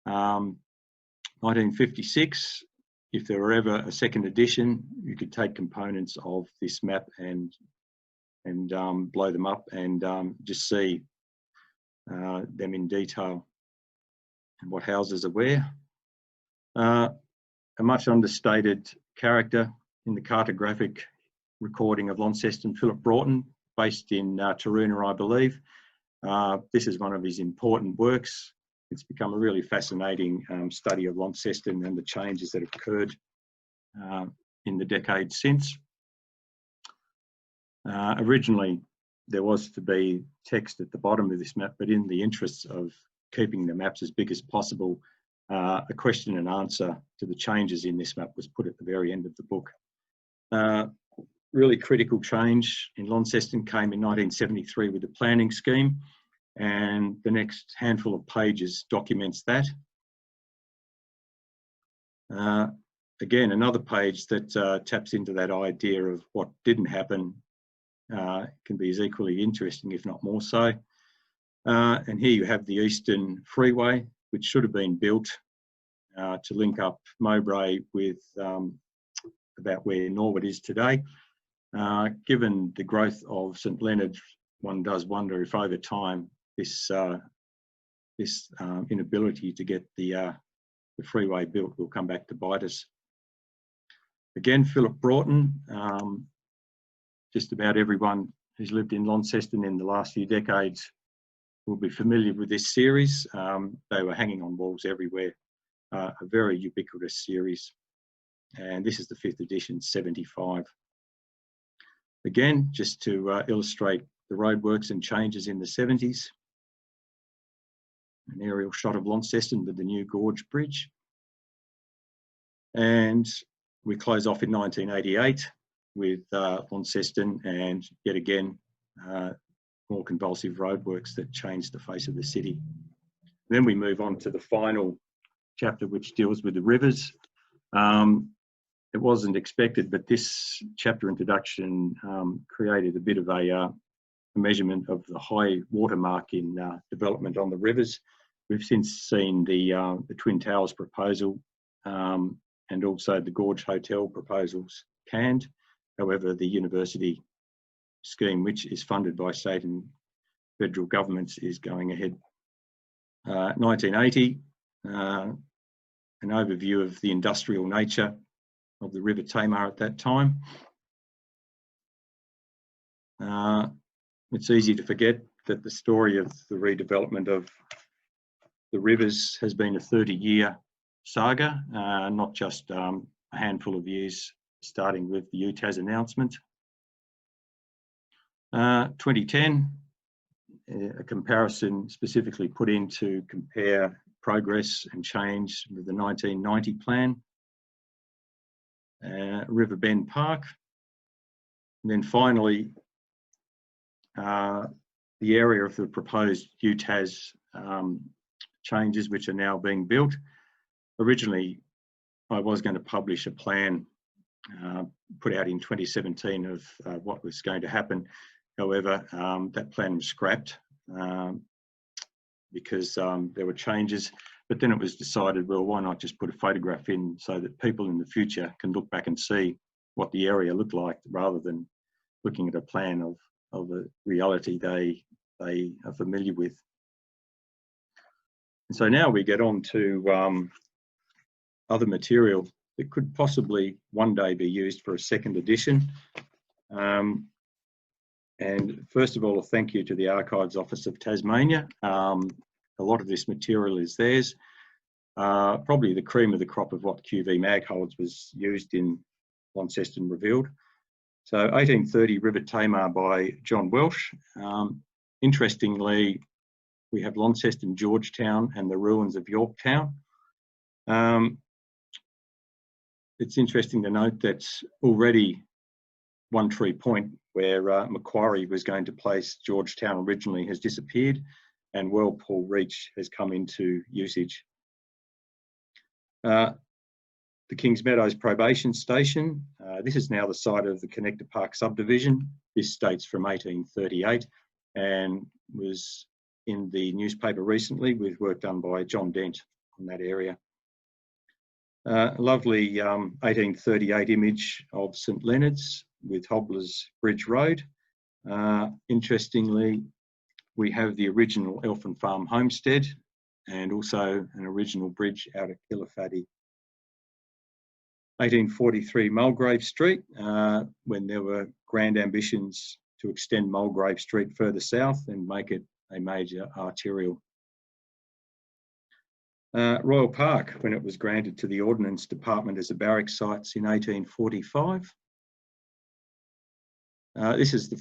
1956, if there were ever a second edition, you could take components of this map and blow them up and just see them in detail and what houses are where. A much understated character in the cartographic recording of Launceston, Philip Broughton, based in Taroona, I believe. This is one of his important works. It's become a really fascinating study of Launceston and the changes that have occurred in the decades since. Originally, there was to be text at the bottom of this map, but in the interests of keeping the maps as big as possible, a question and answer to the changes in this map was put at the very end of the book. Really critical change in Launceston came in 1973 with the planning scheme, and the next handful of pages documents that. Again, another page that taps into that idea of what didn't happen can be as equally interesting, if not more so. And here you have the Eastern Freeway, which should have been built to link up Mowbray with about where Norwood is today. Given the growth of St Leonard, one does wonder if over time this inability to get the freeway built will come back to bite us. Again, Philip Broughton, just about everyone who's lived in Launceston in the last few decades will be familiar with this series. They were hanging on walls everywhere, a very ubiquitous series. And this is the 5th edition, 75. Again, just to illustrate the roadworks and changes in the 70s. An aerial shot of Launceston with the new Gorge Bridge. And we close off in 1988 with Launceston, and yet again, more convulsive roadworks that changed the face of the city. Then we move on to the final chapter, which deals with the rivers. It wasn't expected, but this chapter introduction created a bit of a measurement of the high watermark in development on the rivers. We've since seen the Twin Towers proposal and also the Gorge Hotel proposals canned. However, the university scheme, which is funded by state and federal governments, is going ahead. 1980, an overview of the industrial nature of the River Tamar at that time. It's easy to forget that the story of the redevelopment of the rivers has been a 30-year saga, not just a handful of years, starting with the UTAS announcement. 2010, a comparison specifically put in to compare progress and change with the 1990 plan. River Bend Park. And then finally, the area of the proposed UTAS changes which are now being built. Originally, I was going to publish a plan put out in 2017 of what was going to happen. However, that plan was scrapped because there were changes. But then it was decided, well, why not just put a photograph in so that people in the future can look back and see what the area looked like, rather than looking at a plan of a reality they are familiar with. And so now we get on to other material that could possibly one day be used for a second edition. And first of all, a thank you to the Archives Office of Tasmania. A lot of this material is theirs. Probably the cream of the crop of what QVMAG holds was used in Launceston Revealed. So 1830 River Tamar by John Welsh. Interestingly, we have Launceston, Georgetown and the ruins of Yorktown. It's interesting to note that already One Tree Point, where Macquarie was going to place Georgetown originally, has disappeared, and Whirlpool Reach has come into usage. The Kings Meadows Probation Station. This is now the site of the Connector Park subdivision. This dates from 1838 and was in the newspaper recently with work done by John Dent on that area. A lovely 1838 image of St Leonard's with Hobler's Bridge Road. Interestingly, we have the original Elfin Farm homestead and also an original bridge out at Kilafaddy. 1843 Mulgrave Street, when there were grand ambitions to extend Mulgrave Street further south and make it a major arterial. Royal Park, when it was granted to the Ordnance Department as a barracks site in 1845. This is the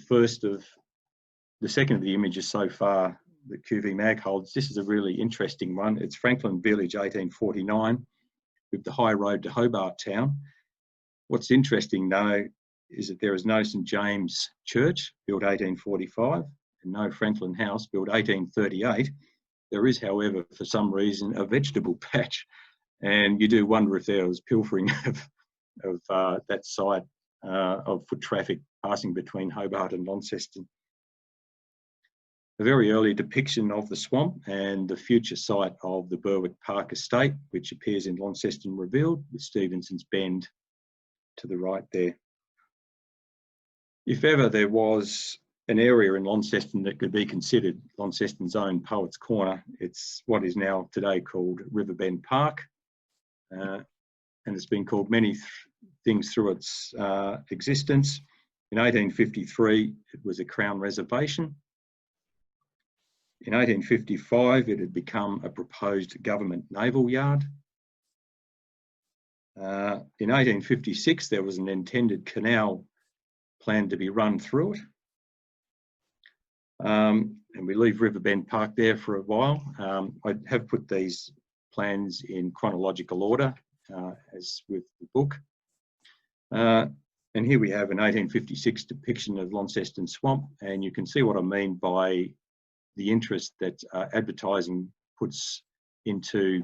second of the images so far that QVMAG holds. This is a really interesting one. It's Franklin Village, 1849, with the high road to Hobart Town. What's interesting though is that there is no St James Church, built 1845, and no Franklin House, built 1838. There is, however, for some reason, a vegetable patch, and you do wonder if there was pilfering of that side of foot traffic passing between Hobart and Launceston. A very early depiction of the swamp and the future site of the Berwick Park estate, which appears in Launceston Revealed, with Stevenson's Bend to the right there. If ever there was an area in Launceston that could be considered Launceston's own Poets' Corner, it's what is now today called River Bend Park, and it's been called many things through its existence. In 1853, it was a Crown reservation. In 1855, it had become a proposed government naval yard. In 1856, there was an intended canal planned to be run through it. And we leave River Bend Park there for a while. I have put these plans in chronological order, as with the book. And here we have an 1856 depiction of Launceston Swamp, and you can see what I mean by the interest that advertising puts into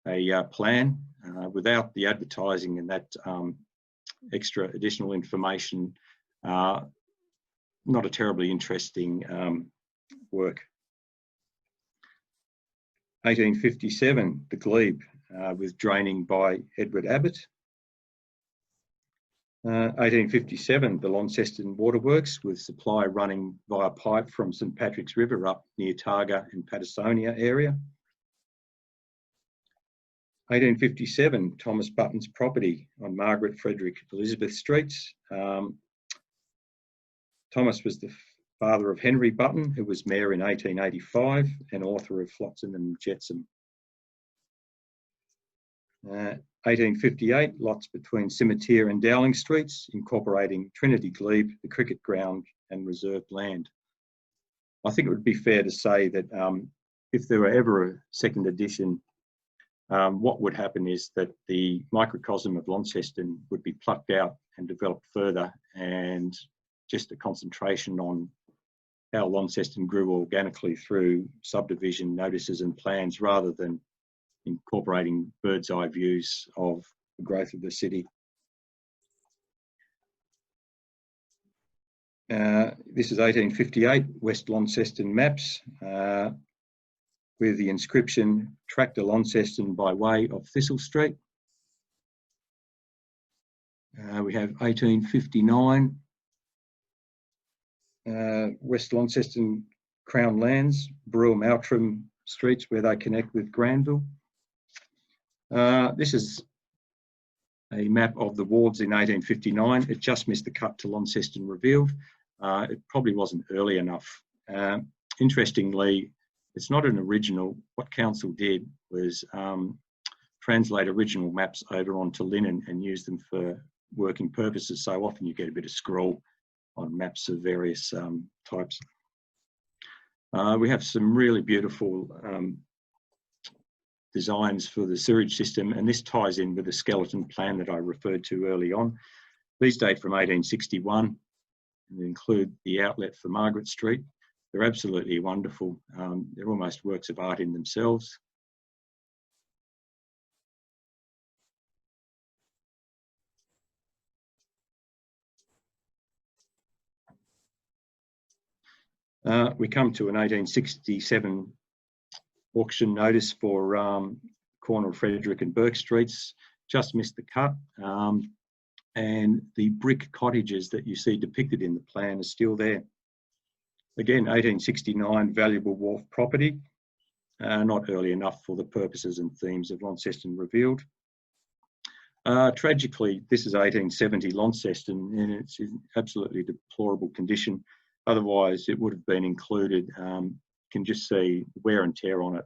a plan. Without the advertising and that extra additional information, not a terribly interesting work. 1857, the glebe with draining by Edward Abbott. 1857, the Launceston Waterworks with supply running via pipe from St Patrick's River up near Targa and Pattersonia area. 1857, Thomas Button's property on Margaret, Frederick, Elizabeth Streets. Thomas was the father of Henry Button, who was mayor in 1885 and author of Flotsam and Jetsam. 1858, lots between Cimetiere and Dowling Streets, incorporating Trinity Glebe, the cricket ground and reserved land. I think it would be fair to say that if there were ever a second edition, what would happen is that the microcosm of Launceston would be plucked out and developed further, and just a concentration on how Launceston grew organically through subdivision notices and plans, rather than incorporating bird's eye views of the growth of the city. This is 1858, West Launceston maps, with the inscription, "Track to Launceston by way of Thistle Street." We have 1859, West Launceston Crown Lands, Broome, Outram Streets, where they connect with Granville. This is a map of the wards in 1859. It just missed the cut to Launceston Revealed. It probably wasn't early enough. Interestingly, it's not an original. What council did was translate original maps over onto linen and use them for working purposes. So often you get a bit of scroll on maps of various types. We have some really beautiful designs for the sewage system, and this ties in with the skeleton plan that I referred to early on. These date from 1861 and include the outlet for Margaret Street. They're absolutely wonderful. They're almost works of art in themselves. We come to an 1867 auction notice for corner of Frederick and Burke Streets. Just missed the cut. And the brick cottages that you see depicted in the plan are still there. Again, 1869, valuable wharf property, not early enough for the purposes and themes of Launceston Revealed. Tragically, this is 1870 Launceston, and it's in absolutely deplorable condition. Otherwise, it would have been included. You can just see wear and tear on it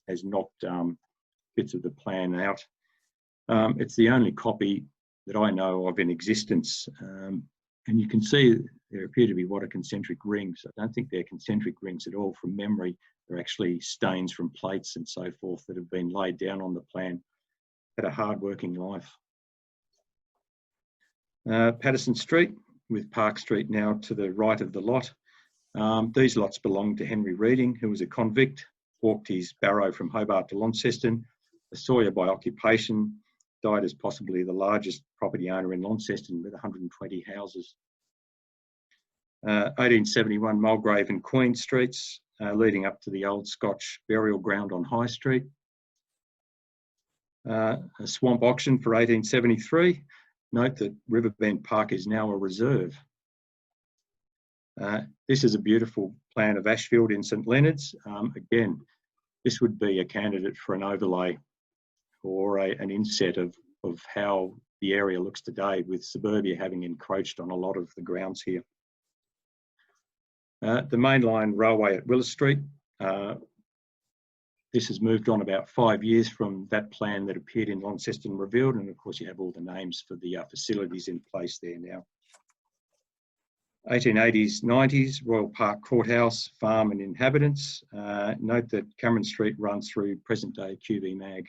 has knocked bits of the plan out. It's the only copy that I know of in existence. And you can see there appear to be what are concentric rings. I don't think they're concentric rings at all from memory. They're actually stains from plates and so forth that have been laid down on the plan. Had a hard working life. Patterson Street with Park Street now to the right of the lot. These lots belong to Henry Reading, who was a convict, walked his barrow from Hobart to Launceston, a sawyer by occupation, died as possibly the largest property owner in Launceston with 120 houses. 1871 Mulgrave and Queen Streets, leading up to the old Scotch burial ground on High Street. A swamp auction for 1873. Note that Riverbend Park is now a reserve. This is a beautiful plan of Ashfield in St Leonard's. Again, this would be a candidate for an overlay or an inset of how the area looks today, with suburbia having encroached on a lot of the grounds here. The Mainline railway at Willis Street. This has moved on about 5 years from that plan that appeared in Launceston Revealed, and of course you have all the names for the facilities in place there now. 1880s, 90s, Royal Park Courthouse, farm and inhabitants. Note that Cameron Street runs through present-day QVMAG.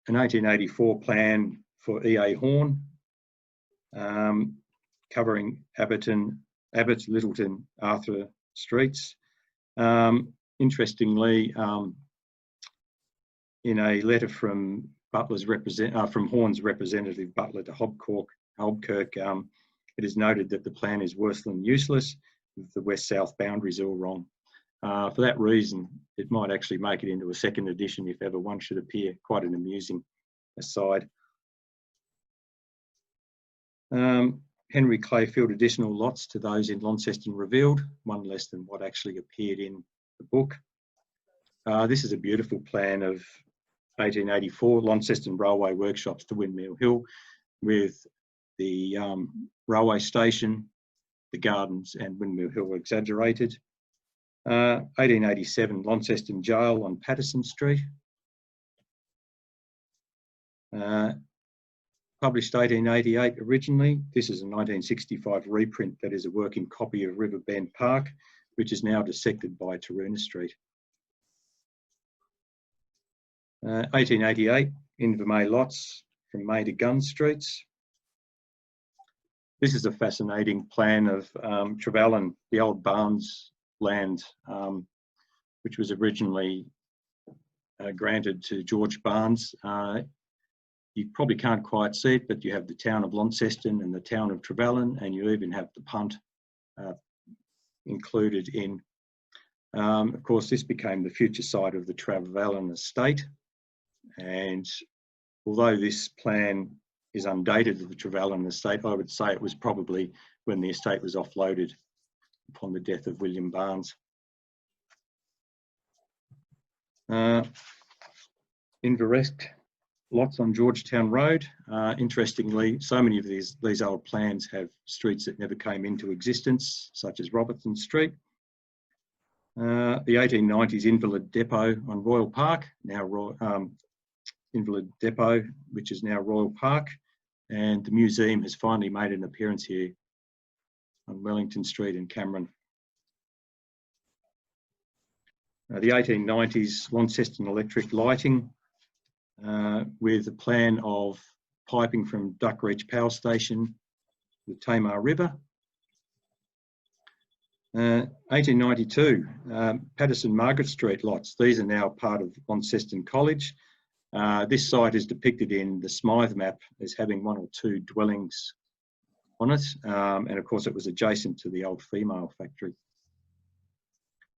An 1884 plan for E.A. Horn, covering Abbott, Littleton, Arthur streets. Interestingly, in a letter from Horn's representative Butler to Hobkirk, it is noted that the plan is worse than useless, with the west-south boundaries all wrong. For that reason, it might actually make it into a second edition if ever one should appear. Quite an amusing aside. Henry Clayfield additional lots to those in Launceston Revealed, one less than what actually appeared in the book. This is a beautiful plan of 1884 Launceston Railway Workshops to Windmill Hill, with the railway station, the gardens and Windmill Hill exaggerated. 1887 Launceston Jail on Patterson Street. Published 1888 originally. This is a 1965 reprint that is a working copy of Riverbend Park, which is now dissected by Taroona Street. 1888 Invermay lots from May to Gunn Streets. This is a fascinating plan of Trevelyan, the old Barnes land, which was originally granted to George Barnes. You probably can't quite see it, but you have the town of Launceston and the town of Trevelyan, and you even have the punt included in. Of course, this became the future site of the Trevelyan estate. And although this plan is undated to the Trevelyan estate, I would say it was probably when the estate was offloaded upon the death of William Barnes. Inverest lots on Georgetown Road. Interestingly, so many of these old plans have streets that never came into existence, such as Robertson Street. The 1890s Invalid Depot on Royal Park, now Invalid Depot, which is now Royal Park, and the museum has finally made an appearance here on Wellington Street in Cameron. The 1890s Launceston Electric Lighting, with a plan of piping from Duck Reach Power Station to the Tamar River. 1892, Patterson Margaret Street lots. These are now part of Launceston College. This site is depicted in the Smythe Map as having one or two dwellings on it, and of course it was adjacent to the old female factory.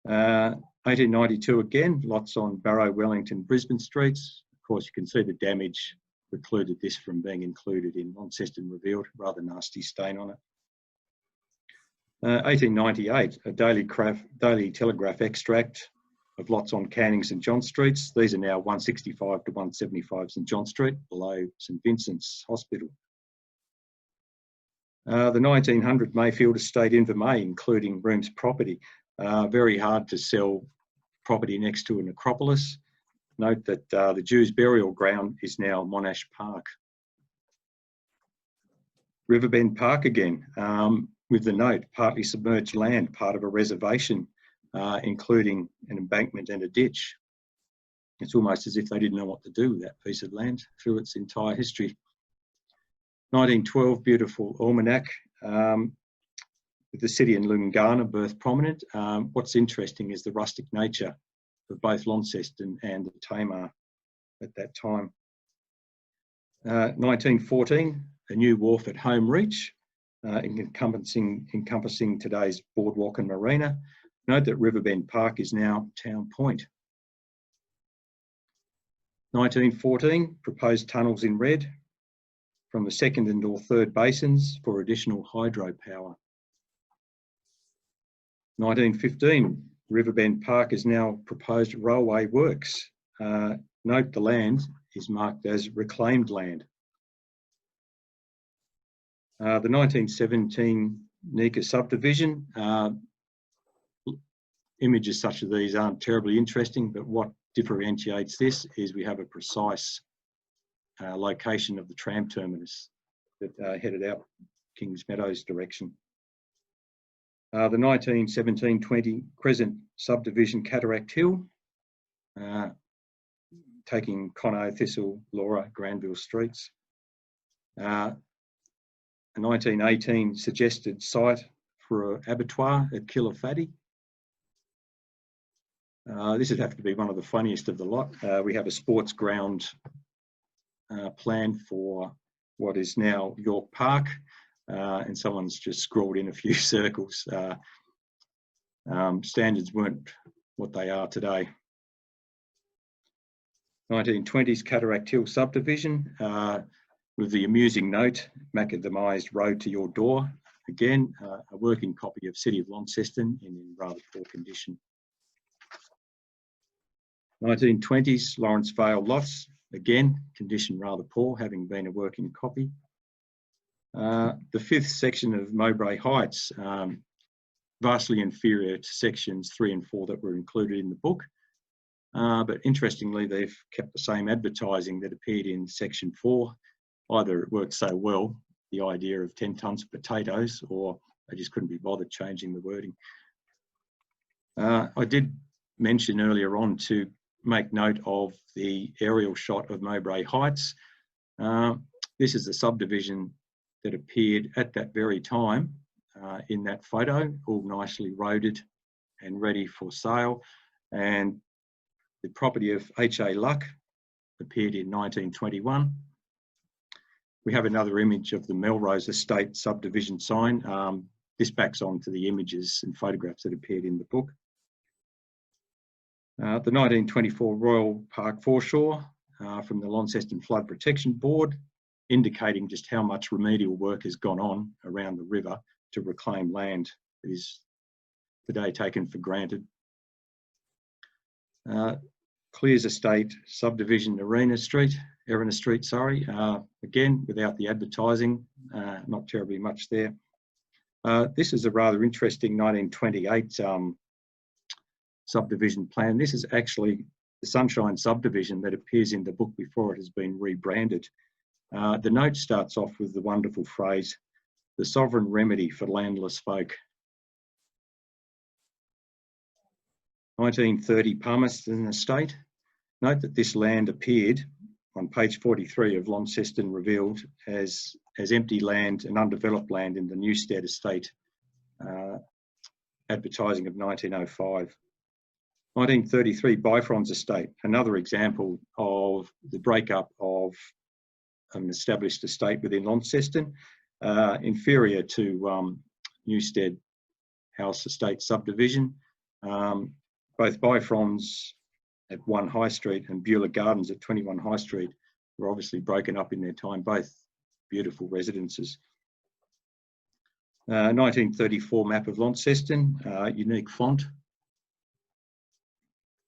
1892 again, lots on Barrow, Wellington, Brisbane streets. Of course, you can see the damage precluded this from being included in Launceston Revealed, rather nasty stain on it. 1898, a Daily Telegraph extract of lots on Canning St John streets. These are now 165 to 175 St John Street, below St Vincent's Hospital. The 1900 Mayfield Estate Invermay, including Rooms property. Very hard to sell property next to a necropolis. Note that the Jews' burial ground is now Monash Park. Riverbend Park again, with the note, partly submerged land, part of a reservation, including an embankment and a ditch. It's almost as if they didn't know what to do with that piece of land through its entire history. 1912, beautiful almanac, with the city in Lungana birth prominent. What's interesting is the rustic nature of both Launceston and the Tamar at that time. 1914, a new wharf at Home Reach, encompassing today's boardwalk and marina. Note that Riverbend Park is now Town Point. 1914, proposed tunnels in red from the second and or third basins for additional hydropower. 1915, Riverbend Park is now proposed railway works. Note the land is marked as reclaimed land. The 1917 Nika subdivision, images such as these aren't terribly interesting, but what differentiates this is we have a precise location of the tram terminus that headed out Kings Meadows direction. The 1917-20 Crescent subdivision, Cataract Hill, taking Conno, Thistle, Laura, Granville streets. A 1918 suggested site for an abattoir at Kilafaddy. This would have to be one of the funniest of the lot. We have a sports ground planned for what is now York Park, and someone's just scrawled in a few circles. Standards weren't what they are today. 1920s Cataract Hill subdivision with the amusing note, macadamised road to your door. Again, a working copy of City of Launceston in rather poor condition. 1920s Lawrence Vale lots, again, condition rather poor, having been a working copy. The fifth section of Mowbray Heights, vastly inferior to sections 3 and 4 that were included in the book. But interestingly, they've kept the same advertising that appeared in section 4. Either it worked so well, the idea of 10 tonnes of potatoes, or they just couldn't be bothered changing the wording. I did mention earlier on to make note of the aerial shot of Mowbray Heights. This is the subdivision that appeared at that very time in that photo, all nicely roaded and ready for sale. And the property of H.A. Luck appeared in 1921. We have another image of the Melrose Estate subdivision sign. This backs on to the images and photographs that appeared in the book. The 1924 Royal Park foreshore from the Launceston Flood Protection Board, indicating just how much remedial work has gone on around the river to reclaim land that is today taken for granted. Clears Estate subdivision, Erina Street, again, without the advertising, not terribly much there. This is a rather interesting 1928 subdivision plan. This is actually the Sunshine subdivision that appears in the book before it has been rebranded. The note starts off with the wonderful phrase, "The sovereign remedy for landless folk." 1930 Palmerston Estate. Note that this land appeared on page 43 of Launceston Revealed as empty land and undeveloped land in the Newstead Estate advertising of 1905. 1933 Bifrons Estate, another example of the breakup of an established estate within Launceston, inferior to Newstead House Estate subdivision. Both Bifrons at 1 High Street and Beulah Gardens at 21 High Street were obviously broken up in their time, both beautiful residences. 1934 Map of Launceston, unique font.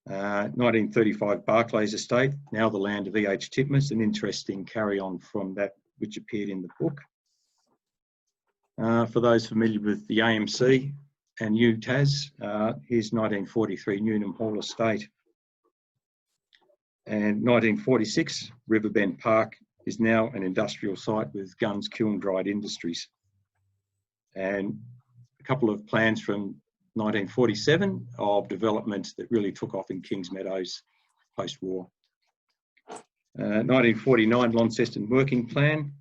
1935 Barclays Estate, now the land of E.H. Titmuss, an interesting carry-on from that which appeared in the book. For those familiar with the AMC and UTAS, here's 1943 Newnham Hall Estate. And 1946 Riverbend Park is now an industrial site with Guns Kiln Dried Industries. And a couple of plans from 1947 of development that really took off in Kings Meadows post-war. 1949 Launceston Working Plan,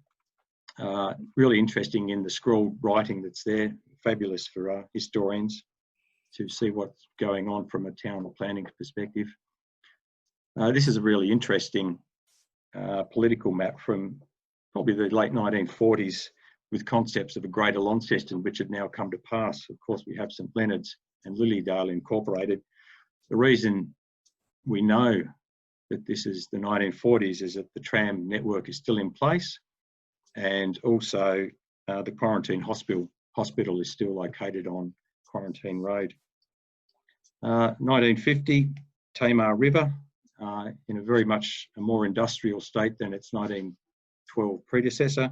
really interesting in the scrawled writing that's there, fabulous for historians to see what's going on from a town planning perspective. This is a really interesting political map from probably the late 1940s, with concepts of a greater Launceston, which have now come to pass. Of course, we have St Leonard's and Lilydale incorporated. The reason we know that this is the 1940s is that the tram network is still in place, and also the quarantine hospital is still located on Quarantine Road. 1950, Tamar River, in a very much a more industrial state than its 1912 predecessor.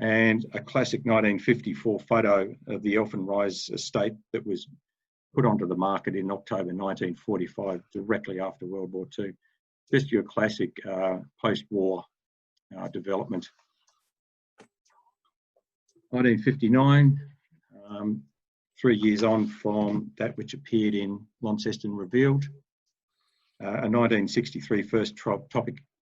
And a classic 1954 photo of the Elfin Rise estate that was put onto the market in October 1945, directly after World War II. Just your classic post-war development. 1959, 3 years on from that which appeared in Launceston Revealed. A 1963 first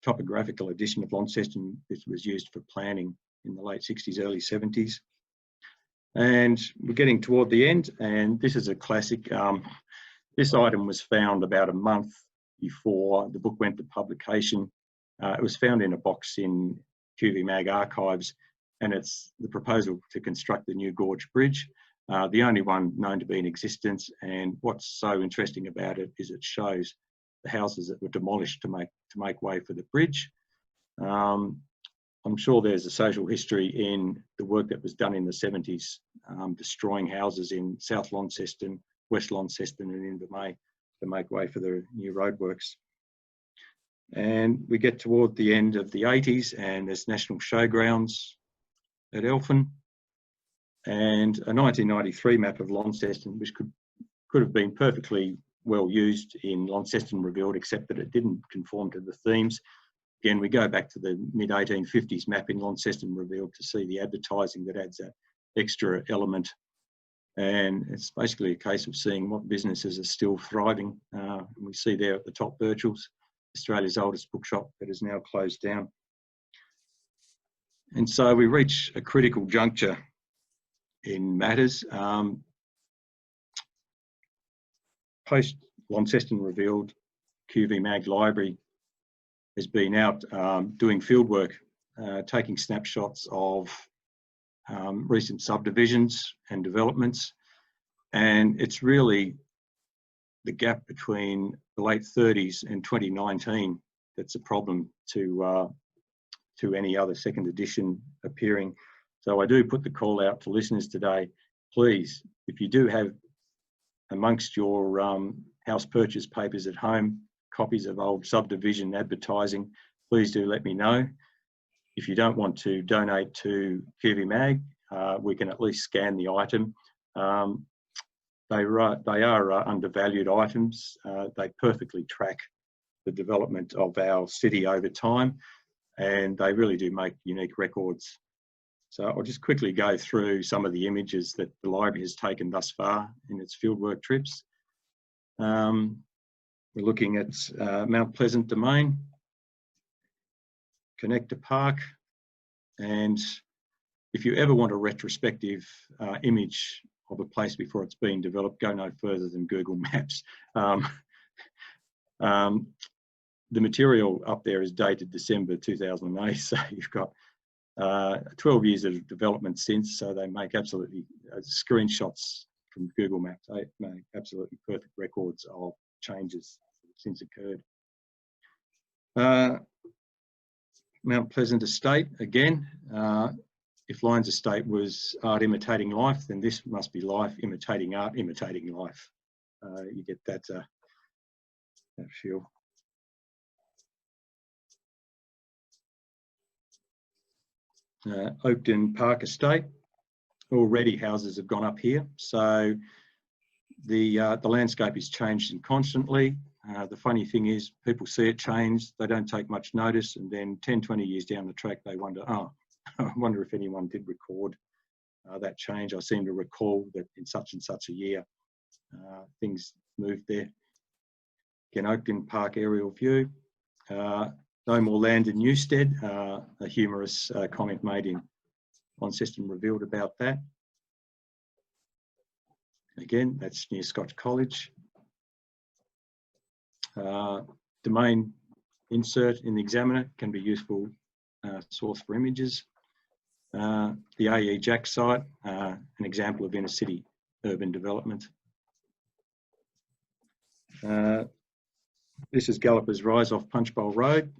topographical edition of Launceston. This was used for planning in the late 60s, early 70s. And we're getting toward the end, and this is a classic. This item was found about a month before the book went to publication. It was found in a box in QVMAG archives, and it's the proposal to construct the New Gorge Bridge, the only one known to be in existence. And what's so interesting about it is it shows the houses that were demolished to make way for the bridge. I'm sure there's a social history in the work that was done in the 70s, destroying houses in South Launceston, West Launceston and Invermay to make way for the new roadworks. And we get toward the end of the 80s, and there's National Showgrounds at Elphin, and a 1993 map of Launceston, which could have been perfectly well used in Launceston Revealed, except that it didn't conform to the themes. Again, we go back to the mid-1850s map in Launceston Revealed to see the advertising that adds that extra element. And it's basically a case of seeing what businesses are still thriving. We see there at the top Birchall's, Australia's oldest bookshop that is now closed down. And so we reach a critical juncture in matters. Post Launceston Revealed, QVMAG Library has been out doing field work, taking snapshots of recent subdivisions and developments. And it's really the gap between the late 30s and 2019 that's a problem to any other second edition appearing. So I do put the call out to listeners today. Please, if you do have amongst your house purchase papers at home copies of old subdivision advertising, please do let me know. If you don't want to donate to QVMAG, we can at least scan the item. They are undervalued items. They perfectly track the development of our city over time, and they really do make unique records. So I'll just quickly go through some of the images that the library has taken thus far in its fieldwork trips. We're looking at Mount Pleasant Domain, Connector Park, and if you ever want a retrospective image of a place before it's been developed, go no further than Google Maps. The material up there is dated December 2008, so you've got 12 years of development since, so they make absolutely screenshots from Google Maps. They make absolutely perfect records of changes since occurred. Mount Pleasant Estate, again, if Lyons Estate was art imitating life, then this must be life imitating art imitating life. You get that feel. Oakden Park Estate, already houses have gone up here, so the landscape is changing constantly. The funny thing is, people see it change, they don't take much notice, and then 10, 20 years down the track, they wonder, oh, I wonder if anyone did record that change. I seem to recall that in such and such a year, things moved there. Again, Oakden Park aerial view. No more land in Newstead, a humorous comment made in Launceston Revealed about that. Again, that's near Scotch College. Domain insert in the Examiner can be useful source for images. The AE Jack site, an example of inner city urban development. This is Gallopers Rise off Punchbowl Road.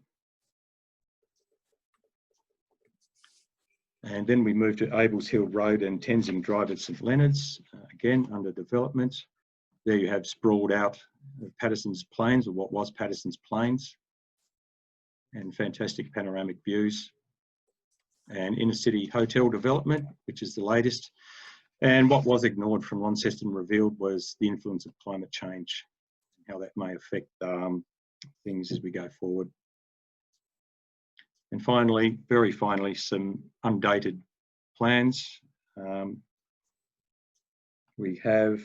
And then we move to Abels Hill Road and Tenzing Drive at St Leonard's, again under development. There you have sprawled out Patterson's Plains, or what was Patterson's Plains, and fantastic panoramic views. And inner city hotel development, which is the latest. And what was ignored from Launceston Revealed was the influence of climate change, and how that may affect things as we go forward. And finally, very finally, some undated plans. We have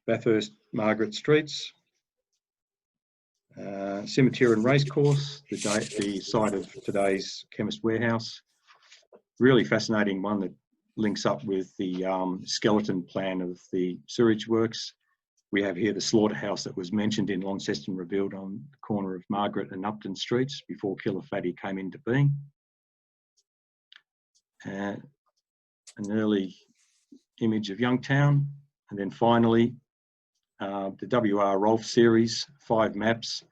Bathurst Margaret Streets, Cemetery and Racecourse, the site of today's Chemist Warehouse. Really fascinating one that links up with the skeleton plan of the sewage works. We have here the slaughterhouse that was mentioned in Launceston Revealed on the corner of Margaret and Upton Streets before Killer Fatty came into being. An early image of Youngtown. And then finally, the W.R. Rolfe series, 5 maps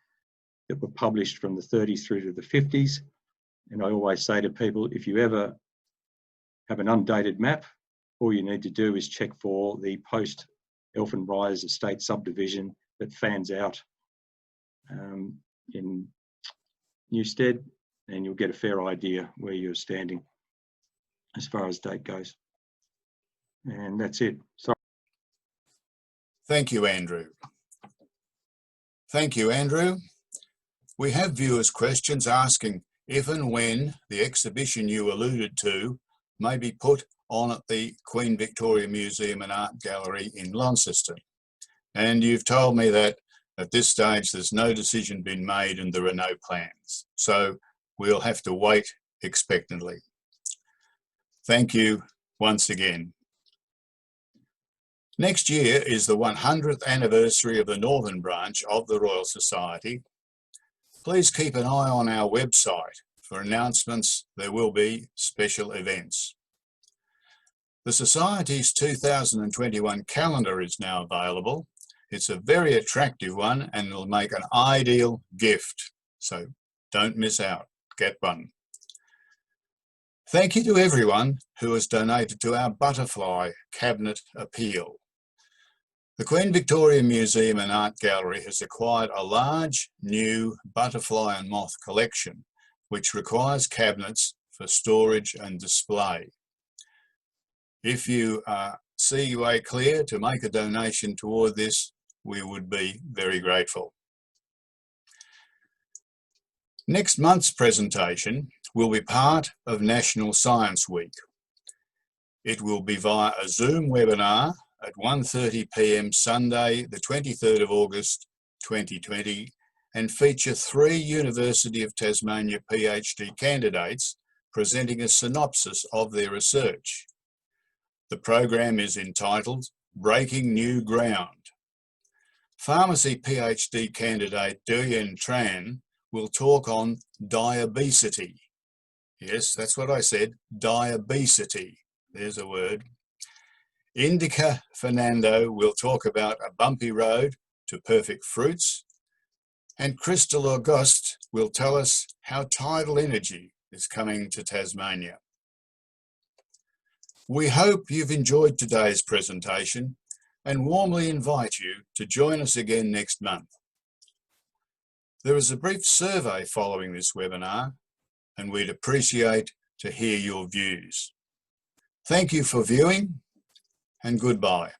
that were published from the 30s through to the 50s. And I always say to people, if you ever have an undated map, all you need to do is check for the post-Elfin Rise estate subdivision that fans out in Newstead, and you'll get a fair idea where you're standing as far as date goes. And that's it. Sorry. Thank you, Andrew. Thank you, Andrew. We have viewers' questions asking if and when the exhibition you alluded to may be put on at the Queen Victoria Museum and Art Gallery in Launceston. And you've told me that at this stage there's no decision been made and there are no plans. So we'll have to wait expectantly. Thank you once again. Next year is the 100th anniversary of the Northern Branch of the Royal Society. Please keep an eye on our website for announcements. There will be special events. The Society's 2021 calendar is now available. It's a very attractive one and it'll make an ideal gift. So don't miss out. Get one. Thank you to everyone who has donated to our butterfly cabinet appeal. The Queen Victoria Museum and Art Gallery has acquired a large new butterfly and moth collection, which requires cabinets for storage and display. If you see your way clear to make a donation toward this, we would be very grateful. Next month's presentation will be part of National Science Week. It will be via a Zoom webinar at 1:30 p.m. Sunday, the 23rd of August 2020, and feature 3 University of Tasmania PhD candidates presenting a synopsis of their research. The program is entitled Breaking New Ground. Pharmacy PhD candidate Duyen Tran will talk on diabesity. Yes, that's what I said, diabesity. There's a word. Indica Fernando will talk about a bumpy road to perfect fruits. And Crystal Auguste will tell us how tidal energy is coming to Tasmania. We hope you've enjoyed today's presentation and warmly invite you to join us again next month. There is a brief survey following this webinar, and we'd appreciate to hear your views. Thank you for viewing, and goodbye.